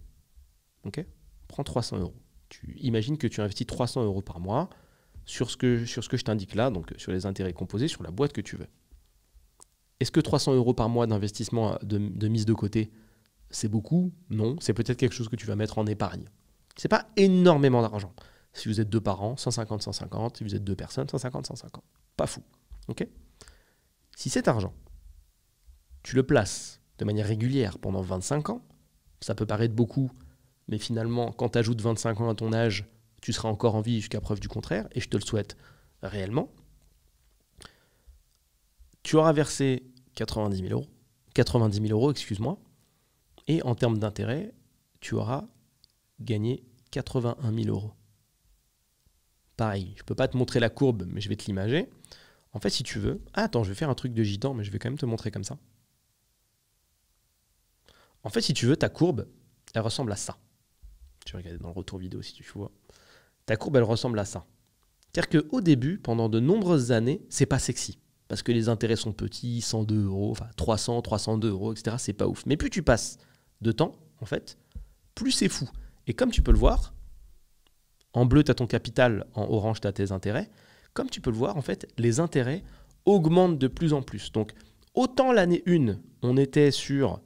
Ok ? On prend 300 euros. Tu imagines que tu investis 300 euros par mois sur ce que je t'indique là, donc sur les intérêts composés, sur la boîte que tu veux. Est-ce que 300 euros par mois d'investissement de mise de côté, c'est beaucoup ? Non, c'est peut-être quelque chose que tu vas mettre en épargne. C'est pas énormément d'argent. Si vous êtes 2 parents, 150, 150. Si vous êtes 2 personnes, 150, 150. Pas fou. Ok ? Si cet argent, tu le places de manière régulière pendant 25 ans, ça peut paraître beaucoup, mais finalement, quand tu ajoutes 25 ans à ton âge, tu seras encore en vie jusqu'à preuve du contraire, et je te le souhaite réellement. Tu auras versé 90 000 euros, excuse-moi, et en termes d'intérêt, tu auras gagné 81 000 euros. Pareil, je ne peux pas te montrer la courbe, mais je vais te l'imager. En fait, si tu veux... Ah, attends, je vais faire un truc de gitan, mais je vais quand même te montrer comme ça. En fait, si tu veux, ta courbe, elle ressemble à ça. Tu vas regarder dans le retour vidéo si tu vois. Ta courbe, elle ressemble à ça. C'est-à-dire qu'au début, pendant de nombreuses années, c'est pas sexy. Parce que les intérêts sont petits, 102 euros, enfin 300, 302 euros, etc. C'est pas ouf. Mais plus tu passes de temps, en fait, plus c'est fou. Et comme tu peux le voir, en bleu, tu as ton capital, en orange, tu as tes intérêts. Comme tu peux le voir, en fait, les intérêts augmentent de plus en plus. Donc, autant l'année 1, on était sur...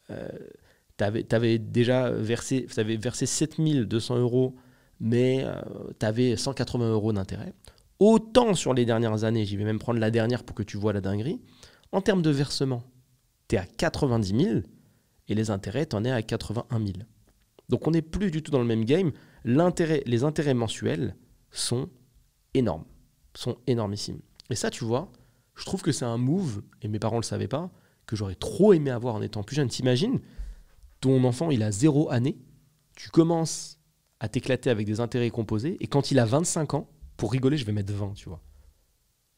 tu avais déjà versé 7200 euros, mais tu avais 180 euros d'intérêt. Autant sur les dernières années, j'y vais même prendre la dernière pour que tu vois la dinguerie, en termes de versement, tu es à 90 000 et les intérêts, tu en es à 81 000. Donc on n'est plus du tout dans le même game. Les intérêts mensuels sont énormes, sont énormissimes. Et ça, tu vois, je trouve que c'est un move, et mes parents ne le savaient pas, que j'aurais trop aimé avoir en étant plus jeune. T'imagines, Ton enfant, il a 0 année. Tu commences à t'éclater avec des intérêts composés. Et quand il a 25 ans, pour rigoler, je vais mettre 20, tu vois.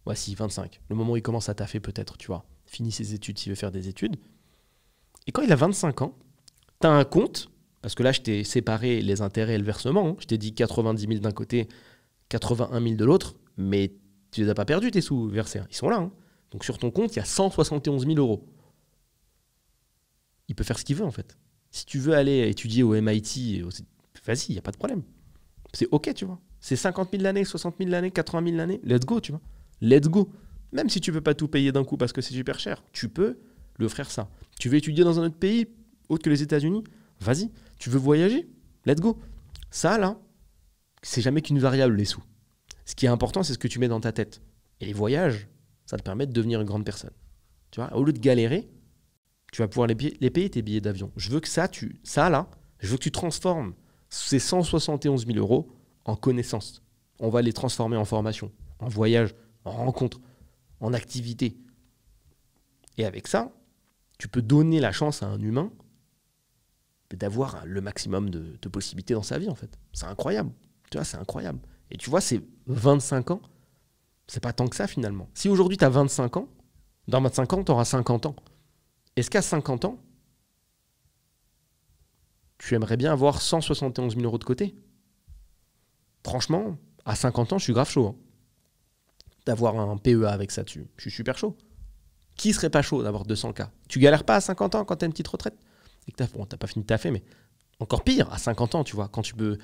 Voici 25. Le moment où il commence à taffer peut-être, tu vois. Finit ses études s'il veut faire des études. Et quand il a 25 ans, tu as un compte, parce que là, je t'ai séparé les intérêts et le versement. Hein. Je t'ai dit 90 000 d'un côté, 81 000 de l'autre, mais tu les as pas perdus, tes sous versés. Ils sont là. Hein. Donc sur ton compte, il y a 171 000 euros. Il peut faire ce qu'il veut, en fait. Si tu veux aller étudier au MIT, vas-y, il n'y a pas de problème. C'est OK, tu vois. C'est 50 000 l'année, 60 000 l'année, 80 000 l'année. Let's go, tu vois. Let's go. Même si tu ne peux pas tout payer d'un coup parce que c'est super cher, tu peux lui offrir ça. Tu veux étudier dans un autre pays, autre que les États-Unis, vas-y. Tu veux voyager, let's go. Ça, là, c'est jamais qu'une variable, les sous. Ce qui est important, c'est ce que tu mets dans ta tête. Et les voyages, ça te permet de devenir une grande personne. Tu vois, au lieu de galérer, tu vas pouvoir les payer tes billets d'avion. Je veux que je veux que tu transformes ces 171 000 euros en connaissances. On va les transformer en formation, en voyage, en rencontre, en activité. Et avec ça, tu peux donner la chance à un humain d'avoir le maximum de possibilités dans sa vie, en fait. C'est incroyable. Tu vois, c'est incroyable. Et tu vois, c'est 25 ans, c'est pas tant que ça, finalement. Si aujourd'hui, tu as 25 ans, dans 25 ans, tu auras 50 ans. Est-ce qu'à 50 ans, tu aimerais bien avoir 171 000 euros de côté? Franchement, à 50 ans, je suis grave chaud. Hein. D'avoir un PEA avec ça dessus. Je suis super chaud. Qui serait pas chaud d'avoir 200K? Tu galères pas à 50 ans quand tu as une petite retraite? Et que t'as pas fini de taffer, mais encore pire, à 50 ans, tu vois, quand tu peux...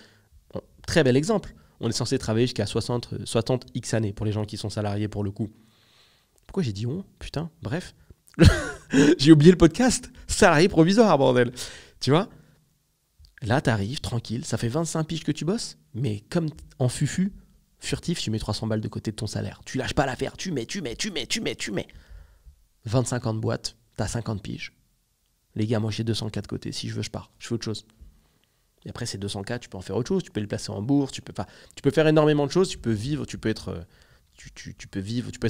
Bon, très bel exemple. On est censé travailler jusqu'à 60 X années pour les gens qui sont salariés pour le coup. Pourquoi j'ai dit on? Putain, bref. J'ai oublié le podcast. Salarié provisoire, bordel. Tu vois? Là, t'arrives, tranquille, ça fait 25 piges que tu bosses, mais comme en furtif, tu mets 300 balles de côté de ton salaire. Tu lâches pas l'affaire, tu mets. 25 ans de boîte, t'as 50 piges. Les gars, moi j'ai 200K de côté, si je veux, je pars, je fais autre chose. Et après, ces 200K, tu peux en faire autre chose, tu peux les placer en bourse, tu peux faire énormément de choses, tu peux vivre, tu peux être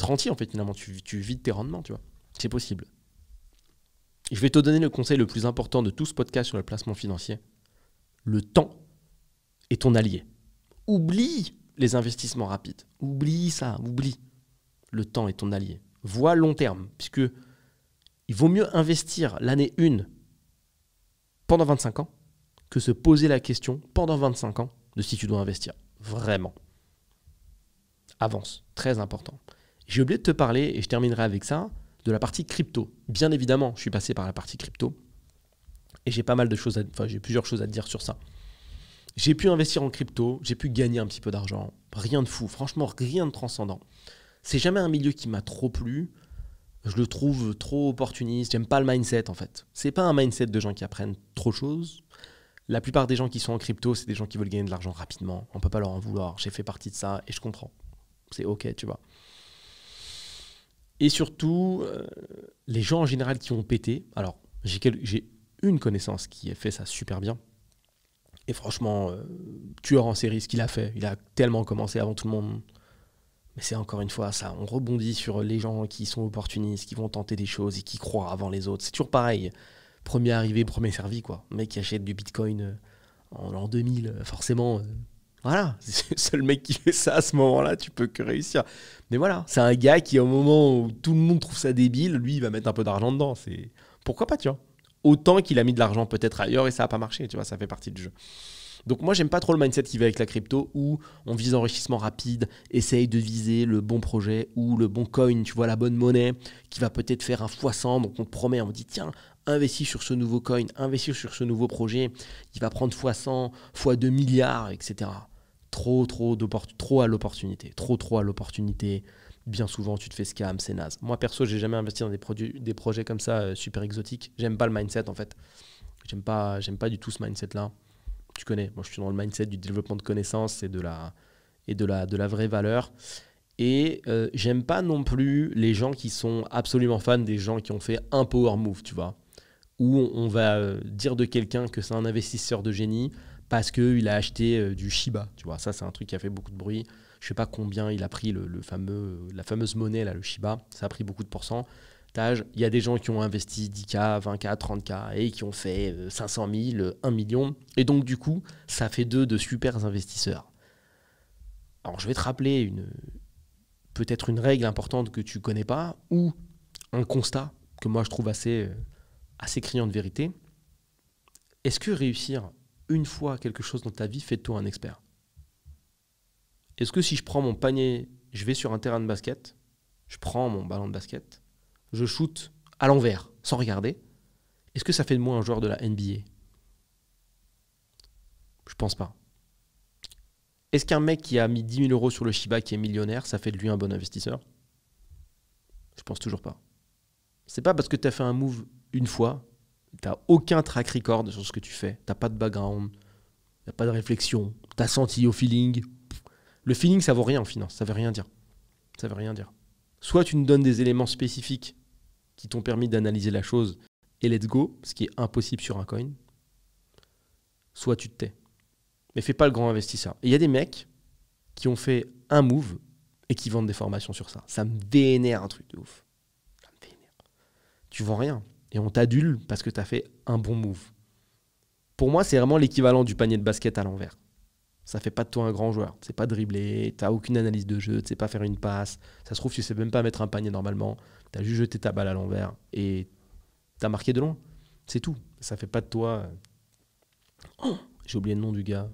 rentier en fait, finalement, tu vis de tes rendements, tu vois. C'est possible. Et je vais te donner le conseil le plus important de tout ce podcast sur le placement financier. Le temps est ton allié. Oublie les investissements rapides. Oublie ça, oublie. Le temps est ton allié. Vois long terme, puisque il vaut mieux investir l'année 1 pendant 25 ans que se poser la question pendant 25 ans de si tu dois investir. Vraiment. Avance. Très important. J'ai oublié de te parler, et je terminerai avec ça, de la partie crypto. Bien évidemment, je suis passé par la partie crypto. Et j'ai j'ai plusieurs choses à te dire sur ça. J'ai pu investir en crypto, j'ai pu gagner un petit peu d'argent. Rien de fou, franchement, rien de transcendant. C'est jamais un milieu qui m'a trop plu. Je le trouve trop opportuniste. J'aime pas le mindset, en fait. C'est pas un mindset de gens qui apprennent trop de choses. La plupart des gens qui sont en crypto, c'est des gens qui veulent gagner de l'argent rapidement. On peut pas leur en vouloir. J'ai fait partie de ça et je comprends. C'est OK, tu vois. Et surtout, les gens en général qui ont pété. Alors, j'ai une connaissance qui a fait ça super bien. Et franchement, tueur en série, ce qu'il a fait. Il a tellement commencé avant tout le monde. Mais c'est encore une fois ça. On rebondit sur les gens qui sont opportunistes, qui vont tenter des choses et qui croient avant les autres. C'est toujours pareil. Premier arrivé, premier servi, quoi. Le mec qui achète du bitcoin en l'an 2000, forcément. Voilà, c'est le seul mec qui fait ça à ce moment-là, tu peux que réussir. Mais voilà, c'est un gars qui, au moment où tout le monde trouve ça débile, lui, il va mettre un peu d'argent dedans. Pourquoi pas, tu vois? Autant qu'il a mis de l'argent peut-être ailleurs et ça n'a pas marché, tu vois, ça fait partie du jeu. Donc moi, j'aime pas trop le mindset qui va avec la crypto où on vise l'enrichissement rapide, essaye de viser le bon projet ou le bon coin, tu vois, la bonne monnaie qui va peut-être faire un x100. Donc on te promet, on te dit, tiens, investis sur ce nouveau coin, investis sur ce nouveau projet, il va prendre x100, x2 milliards, etc. Trop à l'opportunité. Trop à l'opportunité. Bien souvent, tu te fais scam, c'est naze. Moi, perso, j'ai jamais investi dans des projets comme ça, super exotiques. J'aime pas le mindset, en fait. J'aime pas du tout ce mindset-là. Tu connais, moi, je suis dans le mindset du développement de connaissances et de la vraie valeur. Et j'aime pas non plus les gens qui sont absolument fans des gens qui ont fait un power move, tu vois. Où on va dire de quelqu'un que c'est un investisseur de génie parce qu'il a acheté du Shiba. Tu vois, ça, c'est un truc qui a fait beaucoup de bruit. Je sais pas combien il a pris la fameuse monnaie, là, le Shiba. Ça a pris beaucoup de pourcents. stage, il y a des gens qui ont investi 10K, 20K, 30K et qui ont fait 500 000, 1 million. Et donc, du coup, ça fait d'eux de super investisseurs. Alors, je vais te rappeler peut-être une règle importante que tu ne connais pas ou un constat que moi, je trouve assez criant de vérité. Est-ce que réussir une fois quelque chose dans ta vie fait de toi un expert? Est-ce que si je prends mon panier, je vais sur un terrain de basket, je prends mon ballon de basket, je shoot à l'envers, sans regarder, est-ce que ça fait de moi un joueur de la NBA? Je pense pas. Est-ce qu'un mec qui a mis 10 000 € sur le Shiba qui est millionnaire, ça fait de lui un bon investisseur? Je pense toujours pas. C'est pas parce que tu as fait un move une fois, tu n'as aucun track record sur ce que tu fais, tu n'as pas de background, tu n'as pas de réflexion, tu as senti au feeling. Le feeling, ça vaut rien en finance, ça veut rien dire. Ça veut rien dire. Soit tu nous donnes des éléments spécifiques qui t'ont permis d'analyser la chose et let's go, ce qui est impossible sur un coin, soit tu te tais. Mais fais pas le grand investisseur. Et il y a des mecs qui ont fait un move et qui vendent des formations sur ça. Ça me vénère un truc de ouf. Ça me vénère. Tu vends rien et on t'adule parce que tu as fait un bon move. Pour moi, c'est vraiment l'équivalent du panier de basket à l'envers. Ça fait pas de toi un grand joueur. Tu sais pas dribbler, tu n'as aucune analyse de jeu, tu sais pas faire une passe. Ça se trouve, tu sais même pas mettre un panier normalement. Tu as juste jeté ta balle à l'envers et tu as marqué de loin. C'est tout. Ça fait pas de toi... Oh, j'ai oublié le nom du gars,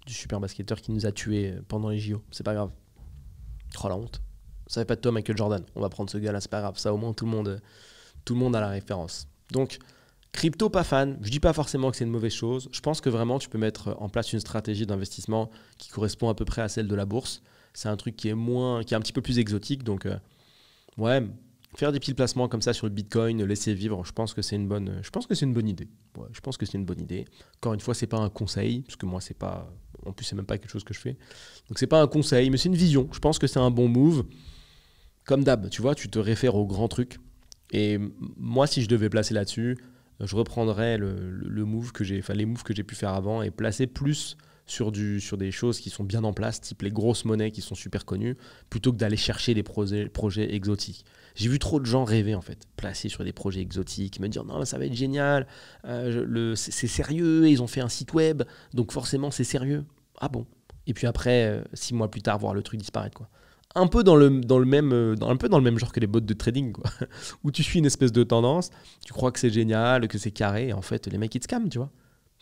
du super basketteur qui nous a tués pendant les JO. C'est pas grave. Oh la honte. Ça fait pas de toi Michael Jordan. On va prendre ce gars-là, c'est pas grave. Ça au moins tout le monde a la référence. Donc... Crypto, pas fan. Je dis pas forcément que c'est une mauvaise chose. Je pense que vraiment, tu peux mettre en place une stratégie d'investissement qui correspond à peu près à celle de la bourse. C'est un truc qui est un petit peu plus exotique. Donc, ouais, faire des petits placements comme ça sur le Bitcoin, laisser vivre, je pense que c'est une bonne idée. Ouais, je pense que c'est une bonne idée. Encore une fois, c'est pas un conseil, parce que moi, c'est pas, en plus, c'est même pas quelque chose que je fais. Donc, c'est pas un conseil, mais c'est une vision. Je pense que c'est un bon move. Comme d'hab, tu vois, tu te réfères aux grands trucs. Et moi, si je devais placer là-dessus, je reprendrais les moves que j'ai pu faire avant et placer plus sur des choses qui sont bien en place, type les grosses monnaies qui sont super connues, plutôt que d'aller chercher des projets exotiques. J'ai vu trop de gens rêver, en fait, placer sur des projets exotiques, me dire non, ça va être génial, c'est sérieux, ils ont fait un site web, donc forcément c'est sérieux. Ah bon? Et puis après, 6 mois plus tard, voir le truc disparaître, quoi. Un peu dans le même genre que les bots de trading, quoi. Où tu suis une espèce de tendance, tu crois que c'est génial, que c'est carré, et en fait, les mecs, ils te scamment, tu vois.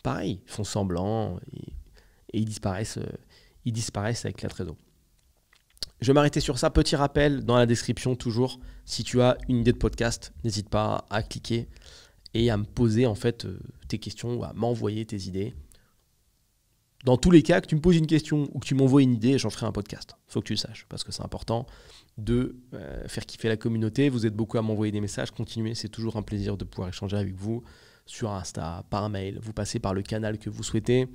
Pareil, ils font semblant, et ils disparaissent avec la trésor. Je vais m'arrêter sur ça. Petit rappel, dans la description, toujours, si tu as une idée de podcast, n'hésite pas à cliquer et à me poser, en fait, tes questions, ou à m'envoyer tes idées. Dans tous les cas, que tu me poses une question ou que tu m'envoies une idée, j'en ferai un podcast. Il faut que tu le saches, parce que c'est important de faire kiffer la communauté. Vous êtes beaucoup à m'envoyer des messages. Continuez, c'est toujours un plaisir de pouvoir échanger avec vous sur Insta, par mail. Vous passez par le canal que vous souhaitez.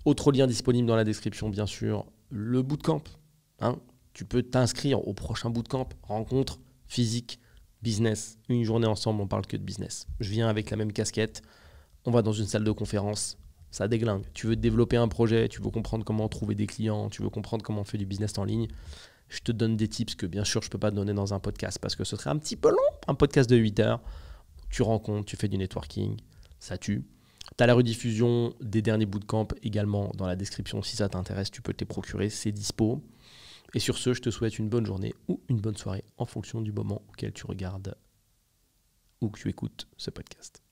Autre lien disponible dans la description, bien sûr, le bootcamp. Tu peux t'inscrire au prochain bootcamp, rencontre physique, business. Une journée ensemble, on parle que de business. Je viens avec la même casquette. On va dans une salle de conférence. Ça déglingue. Tu veux développer un projet, tu veux comprendre comment trouver des clients, tu veux comprendre comment on fait du business en ligne. Je te donne des tips que bien sûr je ne peux pas te donner dans un podcast parce que ce serait un petit peu long, un podcast de 8 heures. Tu rencontres, tu fais du networking, ça tue. Tu as la rediffusion des derniers bootcamps également dans la description. Si ça t'intéresse, tu peux te les procurer, c'est dispo. Et sur ce, je te souhaite une bonne journée ou une bonne soirée en fonction du moment auquel tu regardes ou que tu écoutes ce podcast.